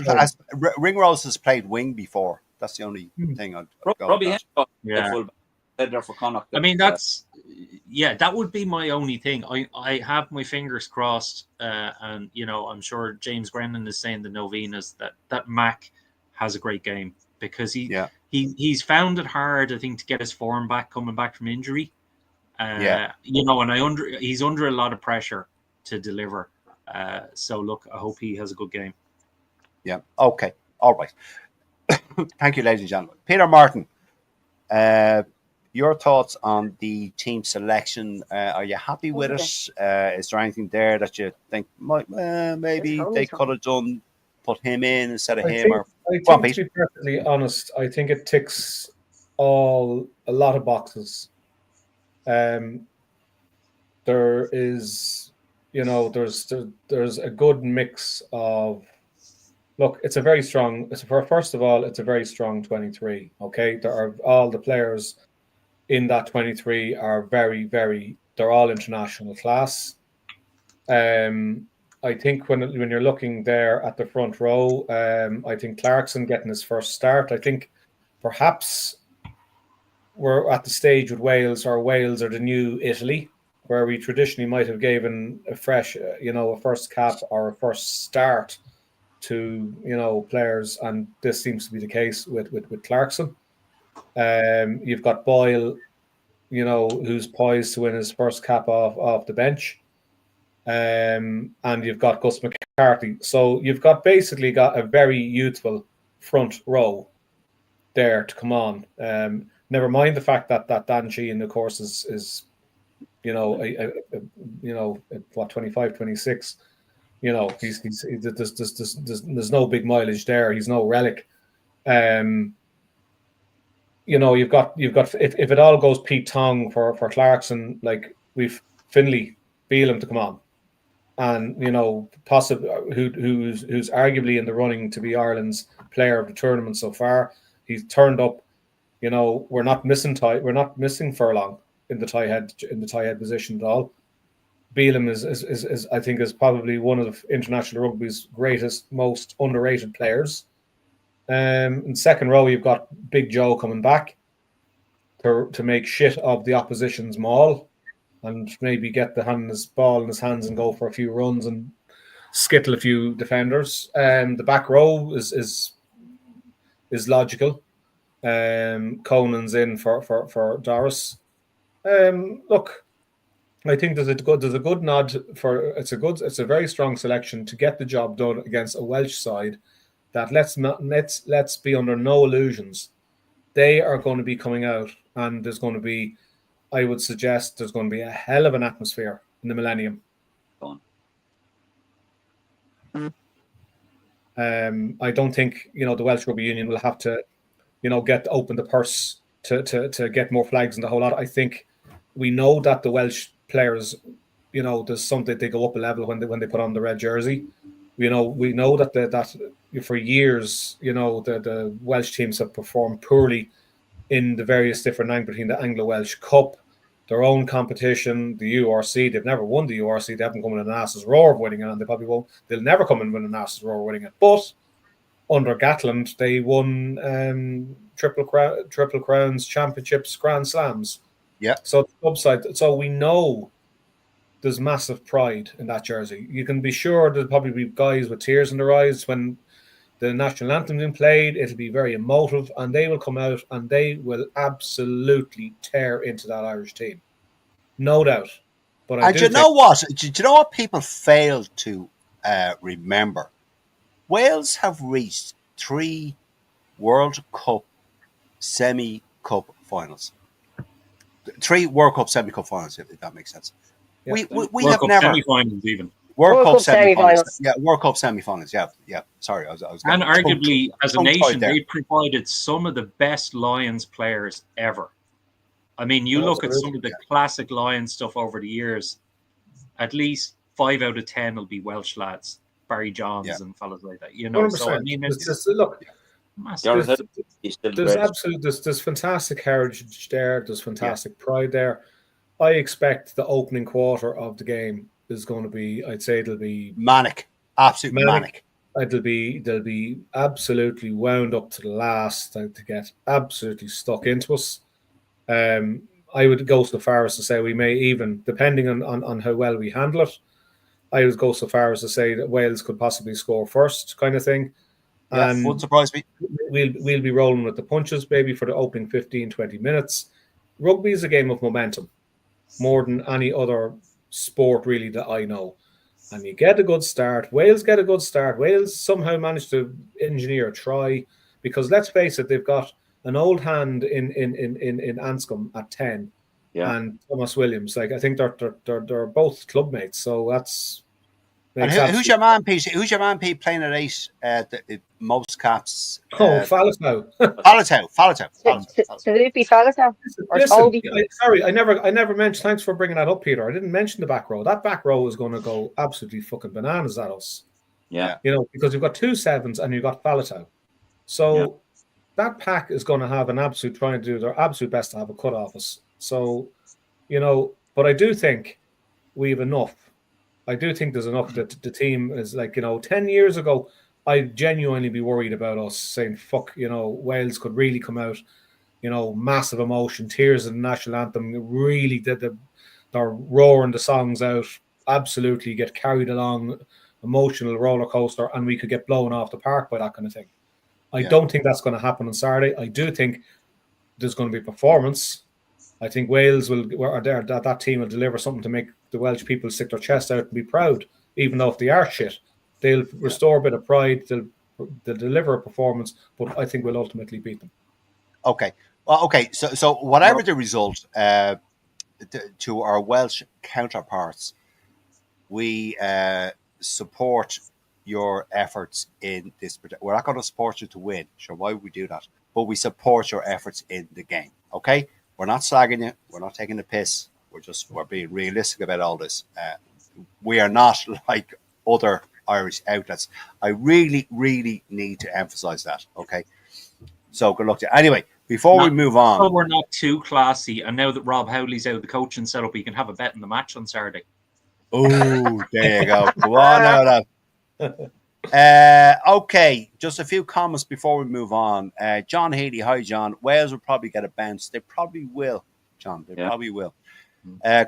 has played wing before. That's the only thing I'd go Robbie with Henshaw, Yeah. full there for Connacht. I mean, that would be my only thing. I have my fingers crossed, and I'm sure James Grennan is saying the novenas that Mac has a great game, because he's found it hard, I think, to get his form back coming back from injury. And he's under a lot of pressure to deliver. So look, I hope he has a good game. Yeah. Okay. All right. Thank you, ladies and gentlemen. Peter Martin, your thoughts on the team selection? Are you happy with it? Is there anything there that you think maybe they could have done, put him in instead of him? I think to be perfectly honest, I think it ticks a lot of boxes. There is, there's a good mix of. Look, it's a very strong. First of all, it's a very strong 23. Okay, there are all the players in that 23 are very, very. They're all international class. I think when you're looking there at the front row, I think Clarkson getting his first start. I think perhaps we're at the stage with Wales, or Wales are the new Italy, where we traditionally might have given a fresh, a first cap or a first start to players, and this seems to be the case with Clarkson. You've got Boyle, who's poised to win his first cap off the bench, and you've got Gus McCarthy. So you've basically got a very youthful front row there to come on. Never mind the fact that Dan Sheehan, of course, is 25, 26. There's no big mileage there. He's no relic. You've got if it all goes Pete Tong for Clarkson, like we've Finlay, Bealham to come on, and possibly who's arguably in the running to be Ireland's player of the tournament so far. He's turned up. We're not missing Furlong in the tie head position at all. Bealham is I think is probably one of international rugby's greatest, most underrated players. In second row, you've got Big Joe coming back to make shit of the opposition's maul, and maybe get the ball in his hands and go for a few runs and skittle a few defenders. The back row is logical. Conan's in for Doris. Look, I think there's a good nod for it's a very strong selection to get the job done against a Welsh side that let's be under no illusions. They are going to be coming out, and there's going to be, I would suggest, there's going to be a hell of an atmosphere in the Millennium. I don't think the Welsh Rugby Union will have to open the purse to get more flags and the whole lot. I think we know that the Welsh players, there's something, they go up a level when they put on the red jersey. We know that for years, the Welsh teams have performed poorly in the various different angles between the Anglo-Welsh Cup, their own competition, the URC. They've never won the URC. They haven't come in an ass's roar of winning it, and they probably won't. They'll never come in and win an ass's roar of winning it. But under Gatland, they won triple crowns, championships, Grand Slams. Yeah. So the club side, so we know there's massive pride in that jersey. You can be sure there'll probably be guys with tears in their eyes when the national anthem being played. It'll be very emotive, and they will come out and they will absolutely tear into that Irish team, no doubt. But I And do you think know what? Do you know what people fail to remember? Wales have reached 3 World Cup semi-cup finals. 3 World Cup semi-cup finals, if that makes sense. Yeah. We World have Cup never semi-finals even. World Cup Cup semi-finals. semi-finals. Yeah, World Cup semi-finals. Yeah. Sorry, I was And getting arguably, as a tongue-tied nation, there. they provided some of the best Lions players ever. I mean, you look at some of the classic Lions stuff over the years, at least 5 out of 10 will be Welsh lads, Barry Johns and fellas like that. You know, 100%. so I mean, it's Look, massive. Gareth, he's still the there's greatest. there's fantastic heritage there. There's fantastic pride there. I expect the opening quarter of the game is going to be, I'd say it'll be Manic. Absolute manic. They'll be absolutely wound up to the last to get absolutely stuck into us. I would go so far as to say we may even, depending on how well we handle it, I would go so far as to say that Wales could possibly score first, kind of thing. Yeah, And wouldn't surprise me. we'll be rolling with the punches, maybe for the opening 15, 20 minutes. Rugby is a game of momentum more than any other sport, really, that I know. And you get a good start. Wales get a good start. Wales somehow managed to engineer a try because, let's face it, they've got an old hand in Anscombe at 10 and Thomas Williams. Like, I think they're both club mates. So that's... And who's your man, Pete? Who's your man, Pete, playing at 8? Most caps. Faletau. Faletau. Talupi Faletau. Listen, sorry, I never mentioned. Thanks for bringing that up, Peter. I didn't mention the back row. That back row is going to go absolutely fucking bananas at us. Yeah. You know, because you've got 2 sevens and you've got Faletau. So that pack is going to have an absolute, trying to do their absolute best to have a cut off us. So, you know, but I do think we have enough. I do think there's enough that the team is like, you know, 10 years ago, I'd genuinely be worried about us saying, fuck, you know, Wales could really come out, you know, massive emotion, tears in the national anthem, really they're roaring the songs out, absolutely get carried along, emotional roller coaster, and we could get blown off the park by that kind of thing. I don't think that's going to happen on Saturday. I do think there's going to be performance. I think Wales that team will deliver something to make the Welsh people stick their chest out and be proud, even though if they are shit, they'll restore a bit of pride. They'll deliver a performance, but I think we'll ultimately beat them. Okay. Well, okay. So whatever the result, to our Welsh counterparts, we support your efforts in this. We're not going to support you to win. Sure, why would we do that? But we support your efforts in the game. Okay. We're not slagging you. We're not taking the piss. We're being realistic about all this. We are not like other Irish outlets. I really, really need to emphasize that. Okay. So good luck to you. Anyway, before we move on. So we're not too classy. And now that Rob Howley's out of the coaching setup, he can have a bet in the match on Saturday. Oh, there you go. Go on now. Okay, just a few comments before we move on. John Healy, hi John. Wales will probably get a bounce. They probably will, John. They probably will.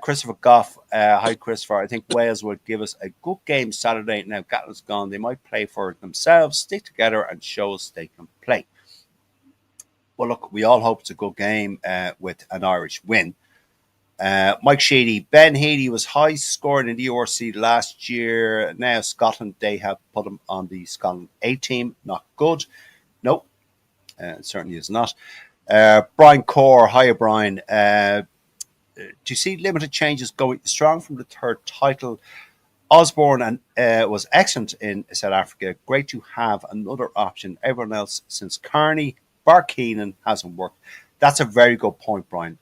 Christopher Goff, hi Christopher. I think Wales will give us a good game Saturday. Now Gatland's gone. They might play for themselves, stick together, and show us they can play. Well, look, we all hope it's a good game with an Irish win. Mike Sheedy, Ben Healy was high scoring in the URC last year. Now Scotland, they have put him on the Scotland A team. Not good. Nope. It certainly is not. Brian Core, hiya Brian. Do you see limited changes going strong from the third title? Osborne and was excellent in South Africa. Great to have another option. Everyone else since Carney, bar Keenan, hasn't worked. That's a very good point, Brian.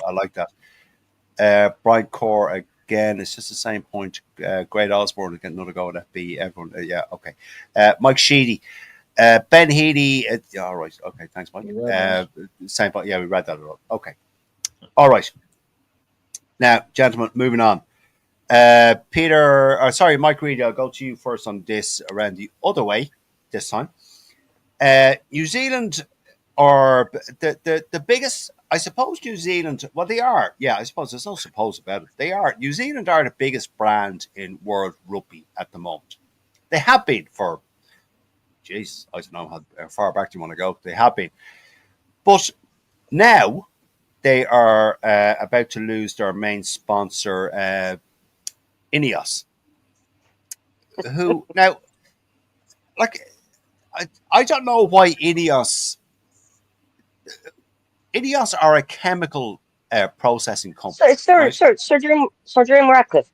I like that. Brian Core again. It's just the same point. Great Osborne to get another go at FB. Everyone, yeah, okay. Mike Sheedy, Ben Healy. All right, okay. Thanks, Mike. Same point. Yeah, we read that all. Okay. All right. Now, gentlemen, moving on. Mike Reedy, I'll go to you first on this around the other way this time. New Zealand are the biggest I suppose New Zealand. Well, they are. Yeah, I suppose there's no suppose about it. They are. New Zealand are the biggest brand in world rugby at the moment. They have been for. Jeez, I don't know how far back do you want to go. They have been, but now they are about to lose their main sponsor, Ineos, who now, like, I don't know why Ineos are a chemical processing So company, it's Sir right? Sir Sir Jim Ratcliffe.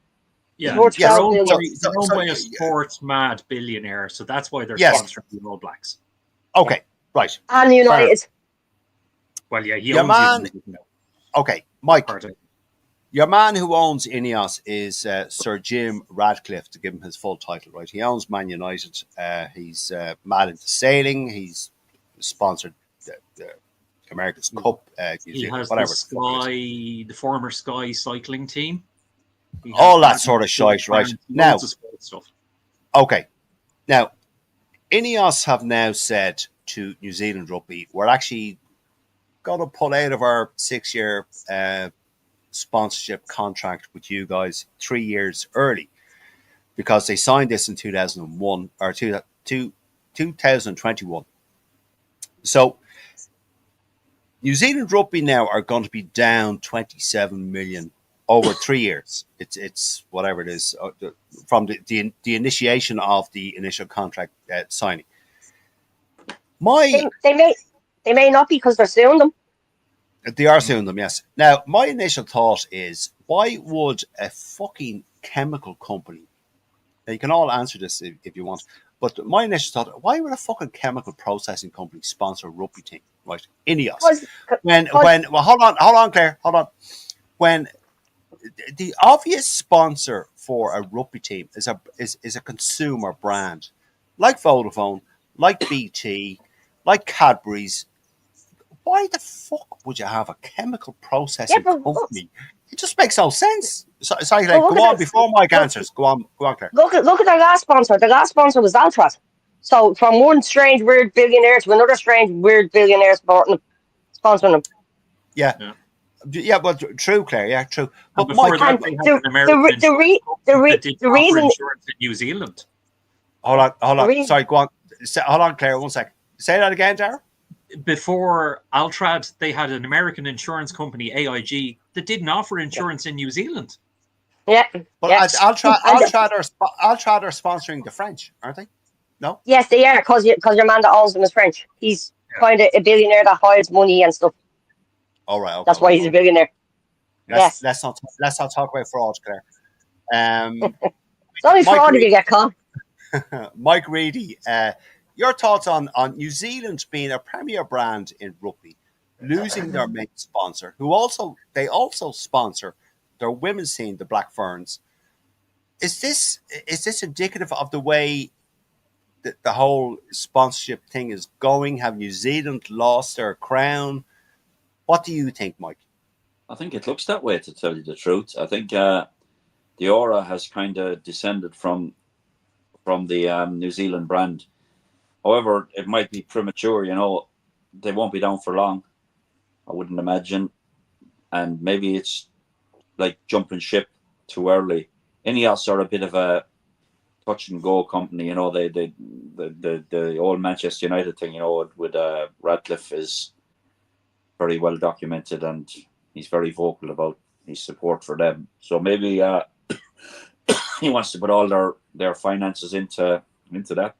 He's Yeah, worth Yes. 12 million. they're owned So by a sports mad billionaire, so that's why they're yes. sponsoring the All Blacks. Okay. Right. And Fair. United. Well, yeah, he Your owns man. you know, Okay, Mike. part of it. Your man who owns Ineos is Sir Jim Radcliffe, to give him his full title, right? He owns Man United. He's mad into sailing. He's sponsored the America's Cup, New He Zealand, has whatever the fuck it is. the former Sky cycling team. He has All that sort of shite, right? Now, loads of sports stuff. okay. Now, Ineos have now said to New Zealand Rugby, we're actually going to pull out of our 6-year sponsorship contract with you guys 3 years early, because they signed this in 2001 or 2021. So New Zealand Rugby now are going to be down 27 million over 3 years. It's whatever it is from the initiation of the initial contract signing. They may not be because they're suing them. They are suing them, yes. Now, my initial thought is, why would a fucking chemical company? Now, you can all answer this if you want, but my initial thought: why would a fucking chemical processing company sponsor a rugby team, right? Ineos. Well, hold on, Claire, hold on. When the obvious sponsor for a rugby team is a consumer brand, like Vodafone, like BT, like Cadbury's. Why the fuck would you have a chemical processing company? It just makes no sense. Sorry, go on before Mike answers. Go on, Claire. Look at their last sponsor. The last sponsor was Altrad. So from one strange weird billionaire to another strange weird billionaire sponsoring them. Yeah, but true, Claire. Yeah, true. But before Mike, that, they had an American that did the offer reason insurance in New Zealand. hold on. Sorry, go on. Hold on, Claire. 1 sec. Say that again, Darren. Before Altrad, they had an American insurance company, AIG, that didn't offer insurance in New Zealand. Yeah. But yeah. Altrad are sponsoring the French, aren't they? No? Yes, they are, because your man that owns them is French. He's kind of a billionaire that hides money and stuff. All right. Okay, that's why he's a billionaire. Let's not talk about fraud, Claire. It's only fraud if you get caught. Mike Reedy, your thoughts on New Zealand being a premier brand in rugby, losing their main sponsor, who also sponsor their women's team, the Black Ferns. Is this indicative of the way that the whole sponsorship thing is going? Have New Zealand lost their crown? What do you think, Mike? I think it looks that way, to tell you the truth. I think the aura has kind of descended from the New Zealand brand. However, it might be premature. They won't be down for long, I wouldn't imagine. And maybe it's like jumping ship too early. Ineos are a bit of a touch and go company. The old Manchester United thing, with Radcliffe is very well documented, and he's very vocal about his support for them. So maybe he wants to put all their finances into that.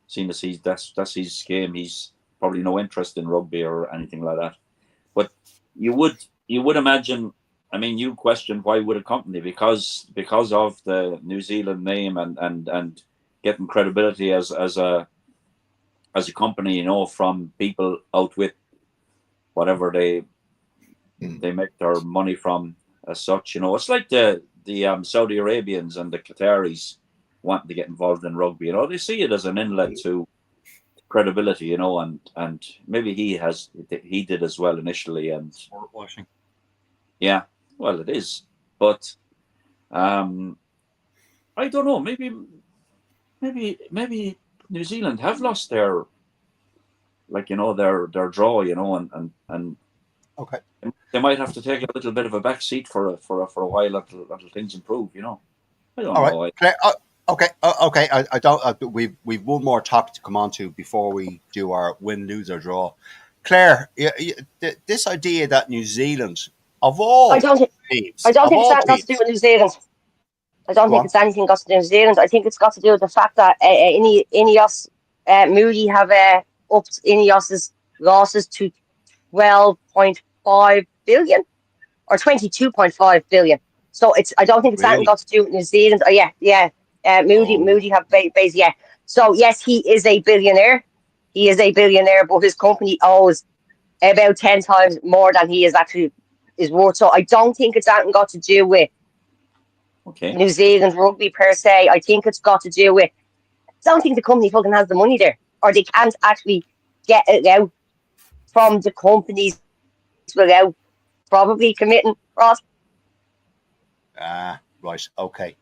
Seeing as that's his game, he's probably no interest in rugby or anything like that. But you would imagine. I mean, you questioned why would a company, because of the New Zealand name and getting credibility as a company, from people out with whatever they make their money from, as such. It's like the Saudi Arabians and the Qataris wanting to get involved in rugby. They see it as an inlet to credibility, and maybe he did as well initially. And Sport washing. Yeah, well, it is, but I don't know. Maybe New Zealand have lost their draw, and Okay. They might have to take a little bit of a back seat for a while until things improve. You know, I don't All right. know. Claire, okay. Okay. I don't. We've one more topic to come on to before we do our win, lose, or draw. Claire, this idea that New Zealand, of I all don't think teams, I don't of think it's all anything got to do teams, with New Zealand. I don't go think on. it's anything got to do with New Zealand. I think it's got to do with the fact that Ineos, Moody have upped Ineos's losses to 12.5 billion or 22.5 billion. So it's I don't think it's anything Really? got to do with New Zealand. Oh yeah, yeah. Oh, Moody have base. Yeah. So yes, he is a billionaire. He is a billionaire, but his company owes about 10 times more than he is actually is worth. So I don't think it's anything got to do with Okay. New Zealand rugby per se. I think it's got to do with. I don't think the company fucking has the money there, or they can't actually get it out from the companies without probably committing. Ross, right. Okay.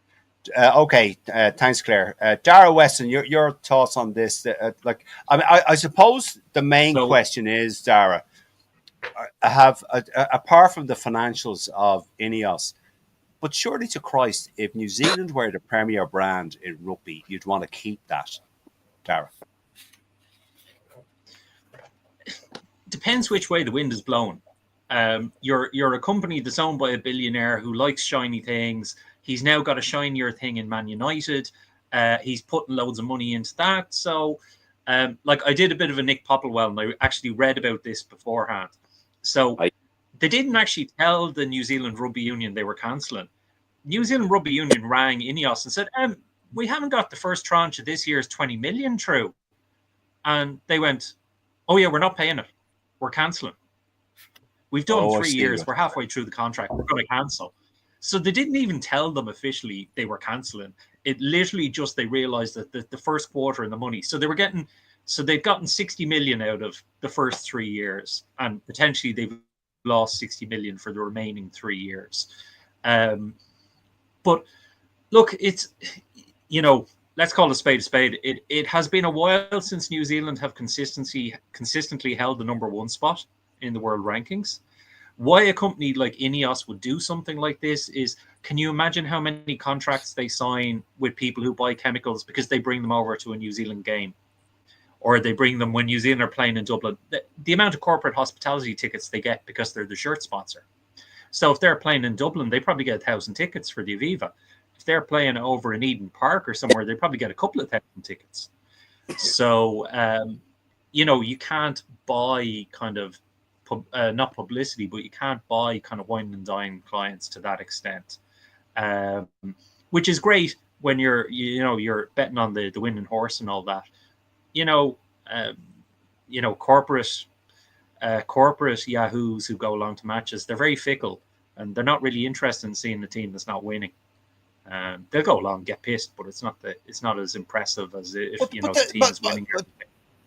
Okay. Thanks, Claire. Dara Weston, your thoughts on this? Like, I mean, I suppose the main So question is, Dara, apart from the financials of Ineos, but surely to Christ, if New Zealand were the premier brand in rugby, you'd want to keep that, Dara. depends which way the wind is blowing. You're a company that's owned by a billionaire who likes shiny things. He's now got a shinier thing in Man United. He's putting loads of money into that. So, like I did a bit of a Nick Popplewell, and I actually read about this beforehand. So I they didn't actually tell the New Zealand Rugby Union they were cancelling. New Zealand Rugby Union rang Ineos and said, we haven't got the first tranche of this year's 20 million through. And they went, oh yeah, we're not paying it. We're cancelling. We've done Oh, I 3 see. years. We're halfway through the contract. We're going to cancel. So they didn't even tell them officially they were cancelling. It literally just they realized that the first quarter and the money. So they've gotten 60 million out of the first 3 years, and potentially they've lost 60 million for the remaining 3 years. But look, it's let's call a spade a spade. It has been a while since New Zealand have consistently held the number one spot in the world rankings. Why a company like Ineos would do something like this is, can you imagine how many contracts they sign with people who buy chemicals because they bring them over to a New Zealand game, or they bring them when New Zealand are playing in Dublin? The amount of corporate hospitality tickets they get because they're the shirt sponsor. So if they're playing in Dublin, they probably get 1,000 tickets for the Aviva. If they're playing over in Eden Park or somewhere, they probably get a couple of 1,000 tickets. So, you can't buy kind of, not publicity, but you can't buy kind of wine and dine clients to that extent, which is great when you're betting on the winning horse and all that. Corporate yahoos who go along to matches, they're very fickle, and they're not really interested in seeing the team that's not winning. They'll go along and get pissed, but it's not as impressive as if the team is winning.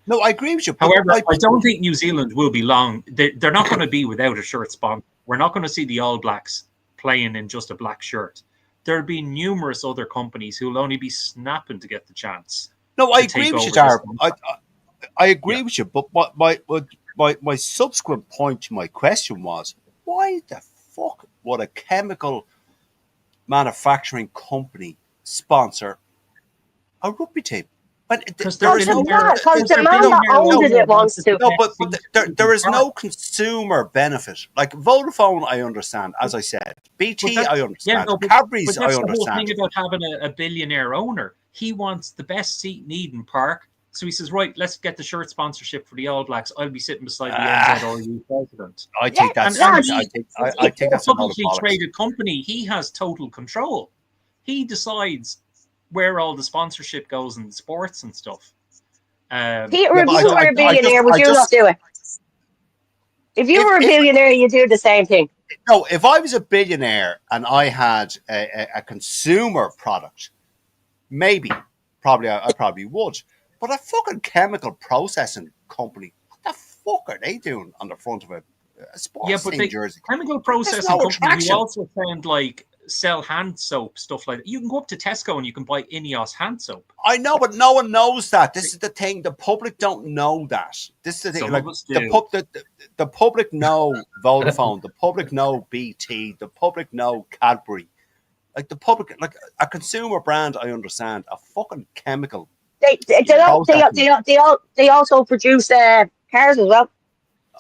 No, I agree with you. However, I don't think New Zealand will be long. They're not going to be without a shirt sponsor. We're not going to see the All Blacks playing in just a black shirt. There'll be numerous other companies who will only be snapping to get the chance. No, I agree with you, Dara. I agree with you, but my subsequent point to my question was, why the fuck would a chemical manufacturing company sponsor a rugby team? Because because the man that owns it wants to. No, but there is no consumer benefit. Like Vodafone, I understand. As I said, BT, I understand. Cadbury's, I understand. But that's the whole thing about having a billionaire owner. He wants the best seat in Eden Park, so he says, "Right, let's get the shirt sponsorship for the All Blacks. I'll be sitting beside the NZRU president." I think that's. I think that's a publicly traded company. He has total control. He decides where all the sponsorship goes in sports and stuff. Peter, if you were a billionaire, would you not do it? If you were a billionaire, you do the same thing. No, if I was a billionaire and I had a consumer product, maybe, I probably would. But a fucking chemical processing company, what the fuck are they doing on the front of a sports team jersey? Chemical processing company, you also sound like sell hand soap, stuff like that. You can go up to Tesco and you can buy Ineos hand soap. I know, but no one knows that. This is the thing. The public don't know that. This is the thing. Some Like of us do. the public know Vodafone. The public know BT. The public know Cadbury. Like the public, like a consumer brand, I understand. A fucking chemical. They also produce cars as well.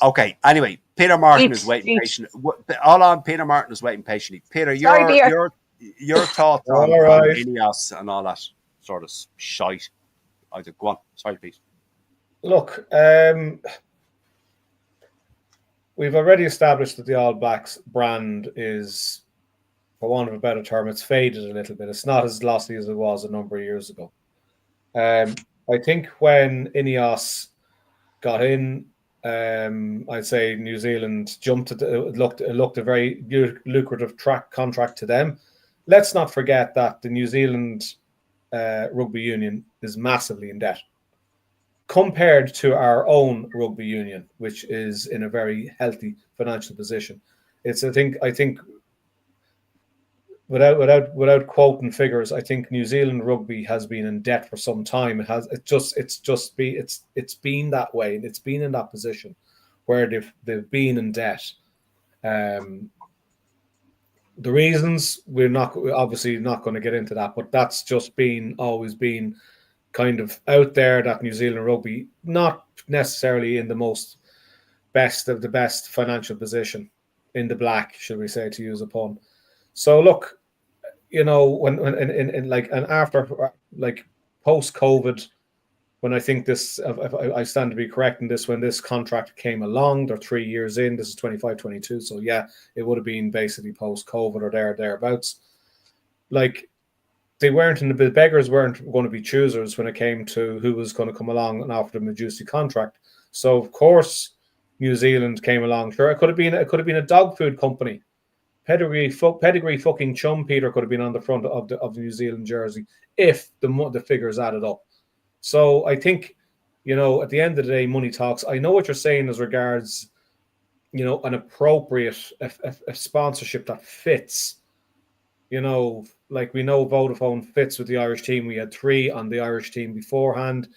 Okay. Anyway, Peter Martin is waiting Jeeps. patiently. All on, Peter Martin is waiting patiently. Peter, Sorry, Peter. your thoughts on All right. Ineos and all that sort of shite. I did go on. Sorry, Pete. Look, we've already established that the All Blacks brand is, for want of a better term, it's faded a little bit. It's not as glossy as it was a number of years ago. I think when Ineos got in, I'd say New Zealand jumped at it looked a very lucrative contract to them. Let's not forget that the New Zealand rugby union is massively in debt compared to our own rugby union, which is in a very healthy financial position. I think without quoting figures, I think New Zealand rugby has been in debt for some time. It's been that way. It's been in that position where they've been in debt. The reasons we're obviously not going to get into that, but that's just always been kind of out there that New Zealand rugby not necessarily in the best financial position in the black, should we say, to use a pun. So look, when after post COVID, when I think this, if I stand to be correct in this, when this contract came along, they're 3 years in. This is 25-22, so yeah, it would have been basically post COVID or thereabouts. Like the beggars weren't going to be choosers when it came to who was going to come along and offer them a juicy contract. So of course, New Zealand came along. Sure, it could have been a dog food company. Pedigree fucking chum Peter could have been on the front of the New Zealand jersey if the figures added up. So I think, at the end of the day, money talks. I know what you're saying as regards, an appropriate a sponsorship that fits. Like we know Vodafone fits with the Irish team. We had 3 on the Irish team beforehand.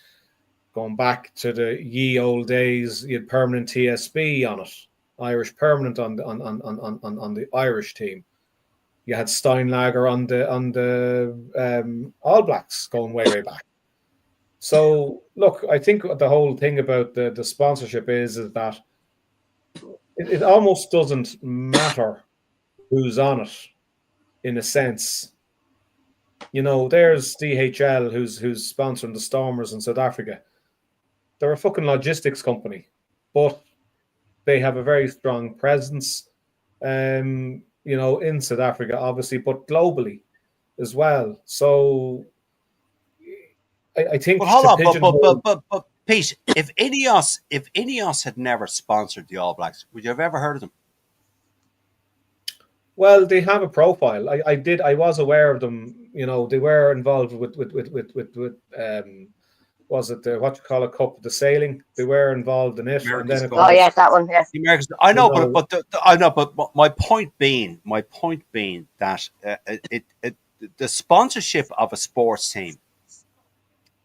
Going back to the ye old days, you had permanent TSB on it. Irish permanent on the Irish team. You had Steinlager on the All Blacks going way back. So look, I think the whole thing about the sponsorship is that it almost doesn't matter who's on it, in a sense. There's DHL who's sponsoring the Stormers in South Africa. They're a fucking logistics company, but they have a very strong presence, in South Africa, obviously, but globally as well. So I think. But hold on, but Pete, if Ineos had never sponsored the All Blacks, would you have ever heard of them? Well, they have a profile. I was aware of them. They were involved with was it the what you call a cup, the sailing? They were involved in it. And then yes, that one. Yes. The Americans. I know, but my point being that the sponsorship of a sports team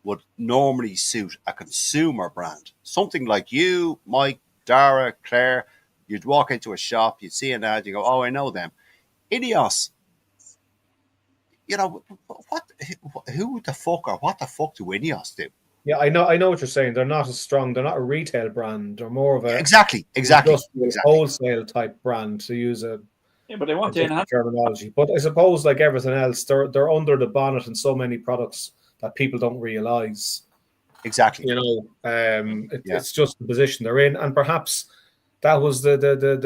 would normally suit a consumer brand. Something like you, Mike, Dara, Claire. You'd walk into a shop, you'd see an ad, you go, "Oh, I know them." Ineos, what? Who the fuck or what the fuck do Ineos do? Yeah, I know what you're saying. They're not as strong. They're not a retail brand. They're more of a exactly wholesale type brand, to use but they want to enhance terminology. But I suppose, like everything else, they're under the bonnet in so many products that people don't realize. Exactly. It's just the position they're in, and perhaps that was the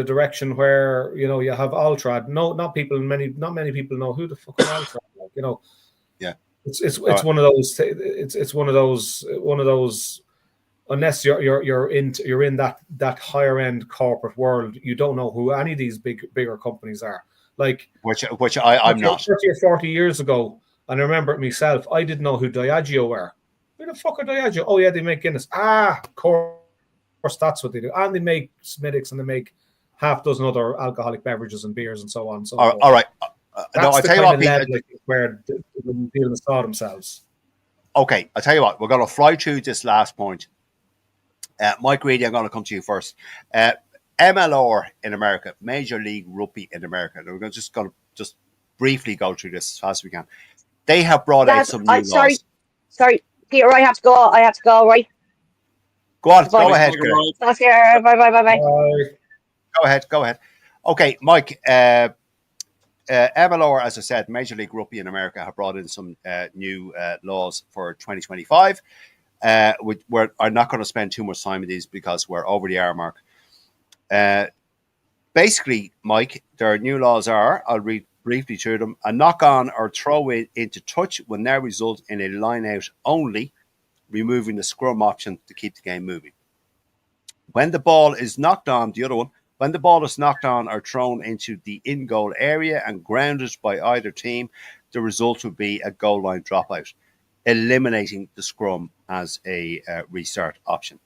direction where you have Altrad. No, not many people know who the fuck is Altrad. Yeah. It's one of those. It's one of those. Unless you're in that higher end corporate world, you don't know who any of these bigger companies are. Like which I'm not. 30 or 40 years ago, and I remember it myself. I didn't know who Diageo were. Who the fuck are Diageo? Oh yeah, they make Guinness. Of course, that's what they do. And they make Smithwick's, and they make half dozen other alcoholic beverages and beers and so on. All right. No, That's I the tell you kind what, of Pete, level I think where New Zealand saw themselves. okay, I tell you what, we're going to fly through this last point. Mike Reedy, I'm going to come to you first. MLR in America, Major League Rugby in America. We're going to just briefly go through this as fast as we can. They have brought out That's some I new laws. sorry, Peter. I have to go. I have to go. Right. Go on, Bye. go ahead, Tiger Greg. Roll. That's here. Bye. Bye. Bye. Bye. Go ahead. Okay, Mike. MLR, as I said, Major League Rugby in America have brought in some new laws for 2025. I'm not going to spend too much time with these because we're over the hour mark. Basically, Mike, their new laws are, I'll read briefly through them, a knock on or throw it into touch will now result in a line out only, removing the scrum option to keep the game moving. When the ball is knocked on, the other one, when the ball is knocked on or thrown into the in goal area and grounded by either team, the result would be a goal line dropout, eliminating the scrum as a restart option.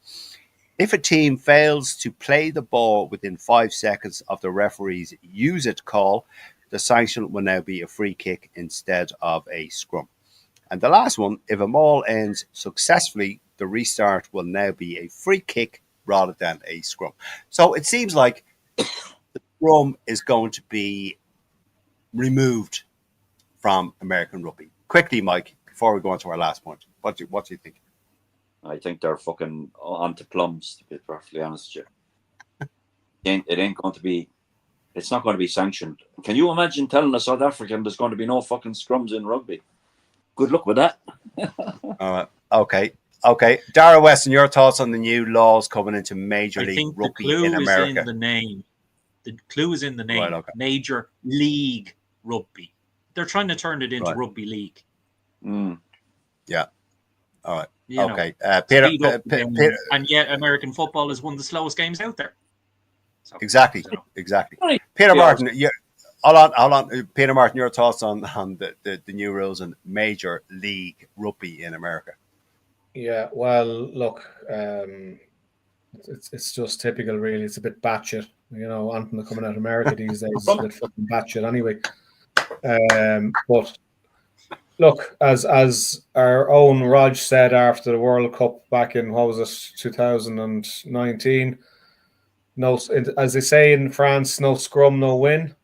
If a team fails to play the ball within 5 seconds of the referee's use it call, the sanction will now be a free kick instead of a scrum. And the last one, if a maul ends successfully, the restart will now be a free kick rather than a scrum. So it seems like the scrum is going to be removed from American rugby. Quickly, Mike, before we go on to our last point, what do you think? I think they're fucking onto plums, to be perfectly honest with you. It ain't going to be. It's not going to be sanctioned. Can you imagine telling a South African there's going to be no fucking scrums in rugby? Good luck with that. Okay. Dara Weston, your thoughts on the new laws coming into Major League think Rugby the clue in America? is in the name. The clue is in the name. Right, okay. Major League Rugby. They're trying to turn it into Right. rugby league. Yeah. All right. You Okay. know, Peter, speed up the game. And yet American football is one of the slowest games out there. So, Exactly. Peter Martin, hold on. Peter Martin, your thoughts on the new rules in Major League Rugby in America? Yeah, well, look, it's just typical, really. It's a bit batshit, anything coming out of America these days is a bit fucking batshit anyway. But look, as our own Raj said after the World Cup back in, 2019, no, as they say in France, no scrum, no win.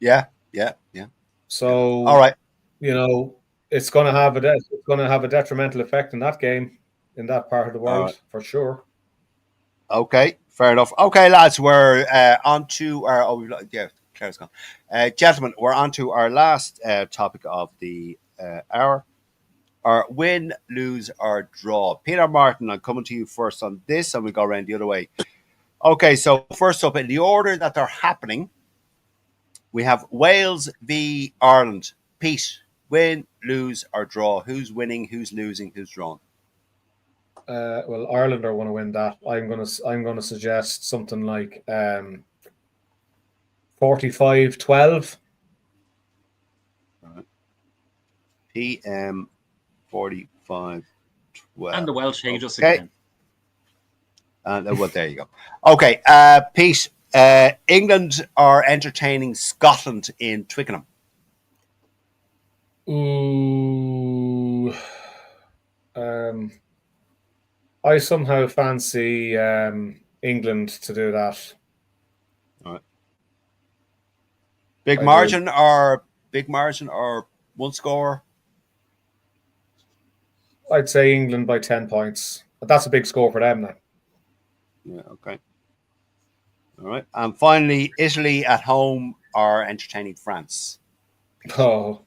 Yeah. So, all right. It's going to have a detrimental effect in that game, in that part of the world, for sure. Okay, fair enough. Okay, lads, we're on to our Claire's gone. Gentlemen, we're on to our last topic of the hour. Our win, lose, or draw. Peter Martin, I'm coming to you first on this, and we go around the other way. Okay, so first up, in the order that they're happening, we have Wales v Ireland. Pete, win, lose, or draw. Who's winning? Who's losing? Who's drawn? Well, Ireland are going to win that. I'm going to suggest something like 45-12. PM 45-12. And the Welsh hate us again. Well, there you go. Okay, Pete, England are entertaining Scotland in Twickenham. Ooh. I somehow fancy England to do that. All right. Big margin or one score? I'd say England by 10 points. But that's a big score for them now. Yeah, okay. All right. And finally, Italy at home are entertaining France. Oh.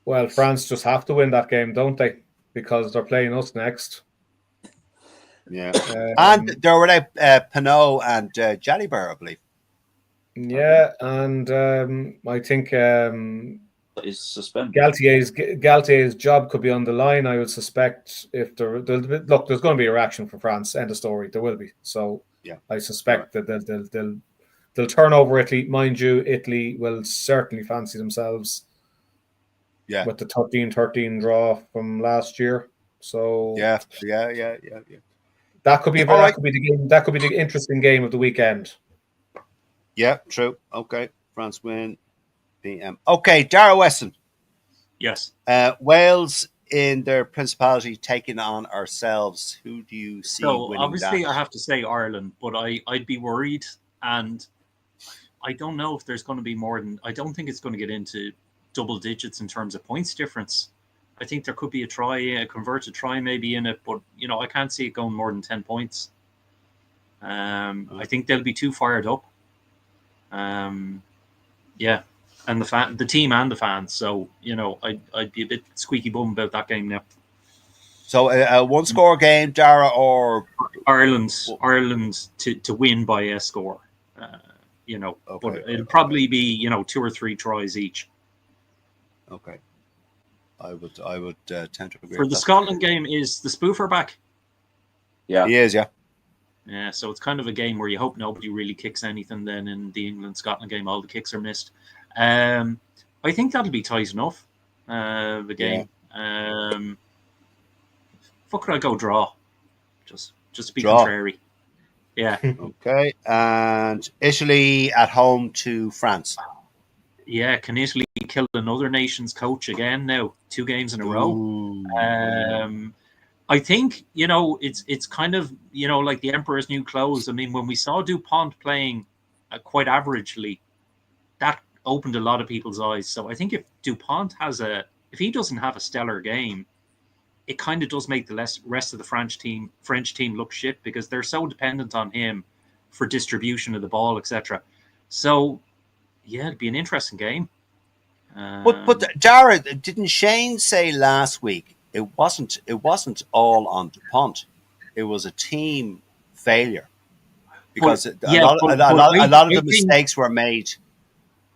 Well, France just have to win that game, don't they? Because they're playing us next. Yeah. And they're without Pinot and Jalibert, I believe. Yeah, and I think is suspended. Galtier's job could be on the line. I would suspect if there's going to be a reaction for France. End of story. There will be. So yeah, I suspect that they'll turn over Italy. Mind you, Italy will certainly fancy themselves. Yeah, with the 13-13 draw from last year. So yeah. That could be the game. That could be the interesting game of the weekend. Yeah, true. Okay, France win. PM. Okay, Dara Weston. Yes. Wales in their principality taking on ourselves. Who do you see So winning obviously, that? I have to say Ireland, but I'd be worried, and I don't know if there's going to be more than. I don't think it's going to get into double digits in terms of points difference. I think there could be a converted try maybe in it, but I can't see it going more than 10 points. I think they'll be too fired up. Yeah, and the team and the fans. So I'd be a bit squeaky bum about that game now. So a one-score game, Dara, or Ireland to win by a score. Okay. But it'll probably be 2 or 3 tries each. Okay, I would tend to agree. For with the that. Scotland game, is the spoofer back? Yeah, He is. Yeah. Yeah, so it's kind of a game where you hope nobody really kicks anything. Then in the England-Scotland game, all the kicks are missed. I think that'll be tight enough. The game. What could I go draw? Just to be Draw. contrary. Yeah. Okay, and Italy at home to France. Yeah, can Italy kill another nation's coach again now? 2 games in a row. Ooh. I think, it's kind of, like the Emperor's New Clothes. I mean, when we saw Dupont playing quite averagely, that opened a lot of people's eyes. So I think if Dupont if he doesn't have a stellar game, it kind of does make the rest of the French team look shit, because they're so dependent on him for distribution of the ball, etc. So, yeah, it'd be an interesting game. But Dara, didn't Shane say last week it wasn't all on DuPont? It was a team failure because a lot of the mistakes were made.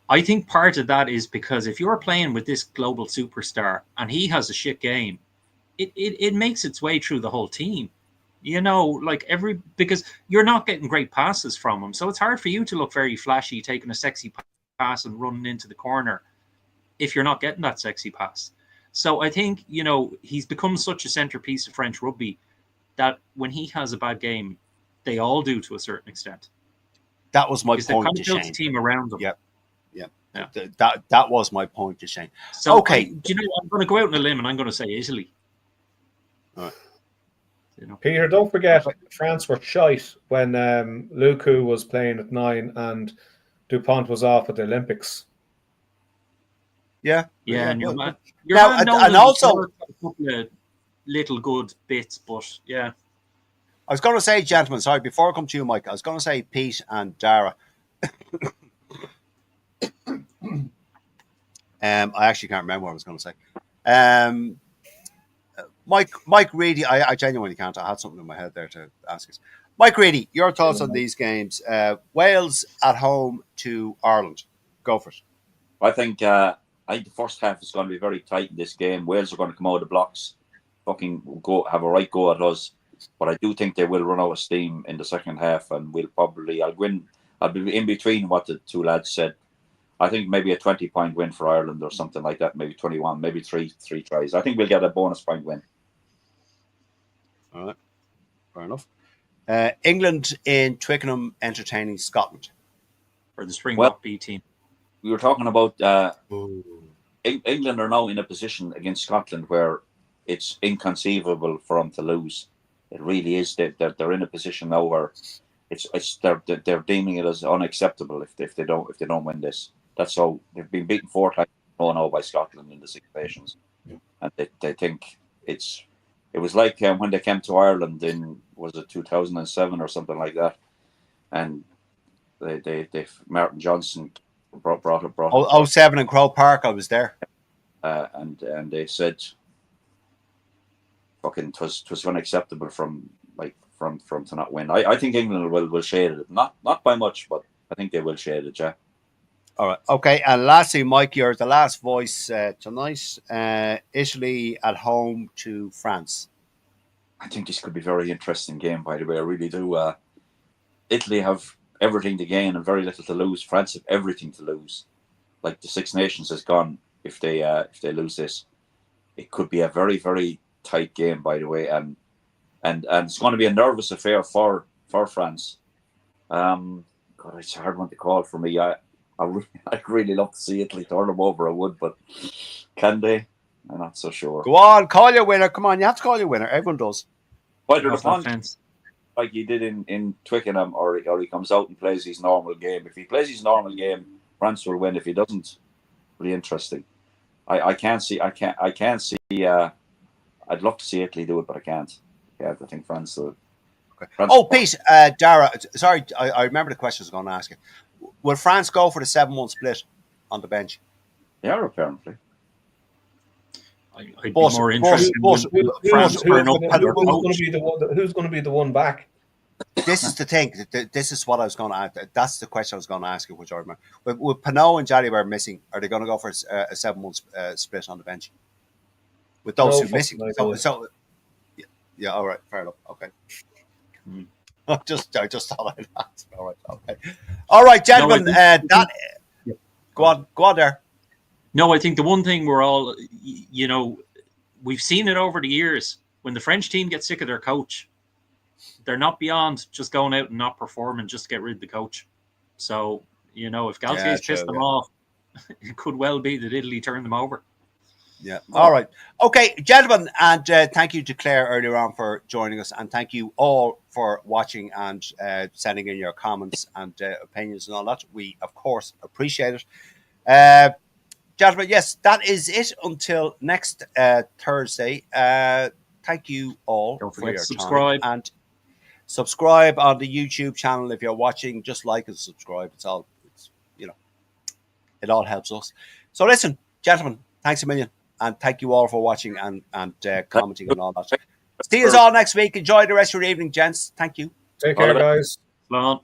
I think part of that is because if you're playing with this global superstar and he has a shit game, it makes its way through the whole team. Because you're not getting great passes from him. So it's hard for you to look very flashy, taking a sexy pass and running into the corner if you're not getting that sexy pass. So I think, he's become such a centerpiece of French rugby that when he has a bad game, they all do to a certain extent. That was my because point kind to of built Shane. A team around them. Yep. Yeah. That was my point to Shane. So okay. Do you know what? I'm going to go out on a limb and I'm going to say Italy. All right. Peter, don't forget, France were shite when Lukaku was playing at 9 and Dupont was off at the Olympics. Yeah. And your man and also a couple of little good bits, but yeah. I was going to say, gentlemen, sorry, before I come to you, Mike, I was going to say Pete and Dara. I actually can't remember what I was going to say. Mike Reedy, I genuinely can't. I had something in my head there to ask us. Mike Reedy, your thoughts on these games? Wales at home to Ireland. Go for it. I think the first half is going to be very tight in this game. Wales are going to come out of the blocks, fucking have a right go at us. But I do think they will run out of steam in the second half, and I'll be in between what the two lads said. I think maybe a 20-point win for Ireland or something like that, maybe 21, maybe three tries. I think we'll get a bonus point win. All right. Fair enough. England in Twickenham entertaining Scotland. For the Springbok B team. We were talking about England are now in a position against Scotland where it's inconceivable for them to lose. It really is. They're in a position now where they're deeming it as unacceptable if they don't win this. That's how they've been beaten 4 times now by Scotland in the Six Nations, and they think it was like when they came to Ireland in, was it 2007 or something like that, and they Martin Johnson brought 07 in Crow Park. I was there, and they said fucking twas unacceptable from to not win. I think England will shade it, not by much, but I think they will shade it. Yeah. All right. Okay. And lastly, Mike, you're the last voice tonight. Italy at home to France. I think this could be a very interesting game, by the way. I really do. Italy have everything to gain and very little to lose. France have everything to lose. Like the Six Nations has gone if they lose this. It could be a very, very tight game, by the way, and it's going to be a nervous affair for France. God, it's a hard one to call for me. I'd really love to see Italy turn them over. I would, but can they? I'm not so sure. Go on, call your winner. Come on, you have to call your winner. Everyone does. Whether the Off that fun fence. like he did in Twickenham, or he comes out and plays his normal game. If he plays his normal game, France will win. If he doesn't, really interesting. I can't see. I can't see. I'd love to see Italy do it, but I can't. Yeah, I think France will. Okay. France Oh, Pete, Dara, sorry, I remember the question I was going to ask you. Will France go for the 7-1 split on the bench? They are apparently. I'd be more interested in France turn up with their coach. Who's going to be the one back? This is the thing. This is what I was going to ask. That's the question I was going to ask you, which I remember. With Pinot and Jalibert missing, are they going to go for a 7-1 split on the bench? With those two missing. So, yeah, all right, fair enough. Okay. I just thought I'd ask. All right, gentlemen. Go on there. No, I think the one thing we're all, we've seen it over the years. When the French team gets sick of their coach, they're not beyond just going out and not performing just to get rid of the coach. So, if Galtier's pissed them off, it could well be that Italy turned them over. Yeah. All right. Okay, gentlemen, and thank you to Claire earlier on for joining us, and thank you all for watching and sending in your comments and opinions and all that. We, of course, appreciate it. Gentlemen, yes, that is it until next Thursday. Thank you all for your time. And subscribe on the YouTube channel if you're watching. Just like and subscribe. It all helps us. So listen, gentlemen, thanks a million. And thank you all for watching and commenting and all that. See you all next week. Enjoy the rest of your evening, gents. Thank you. Take care, guys. Bye.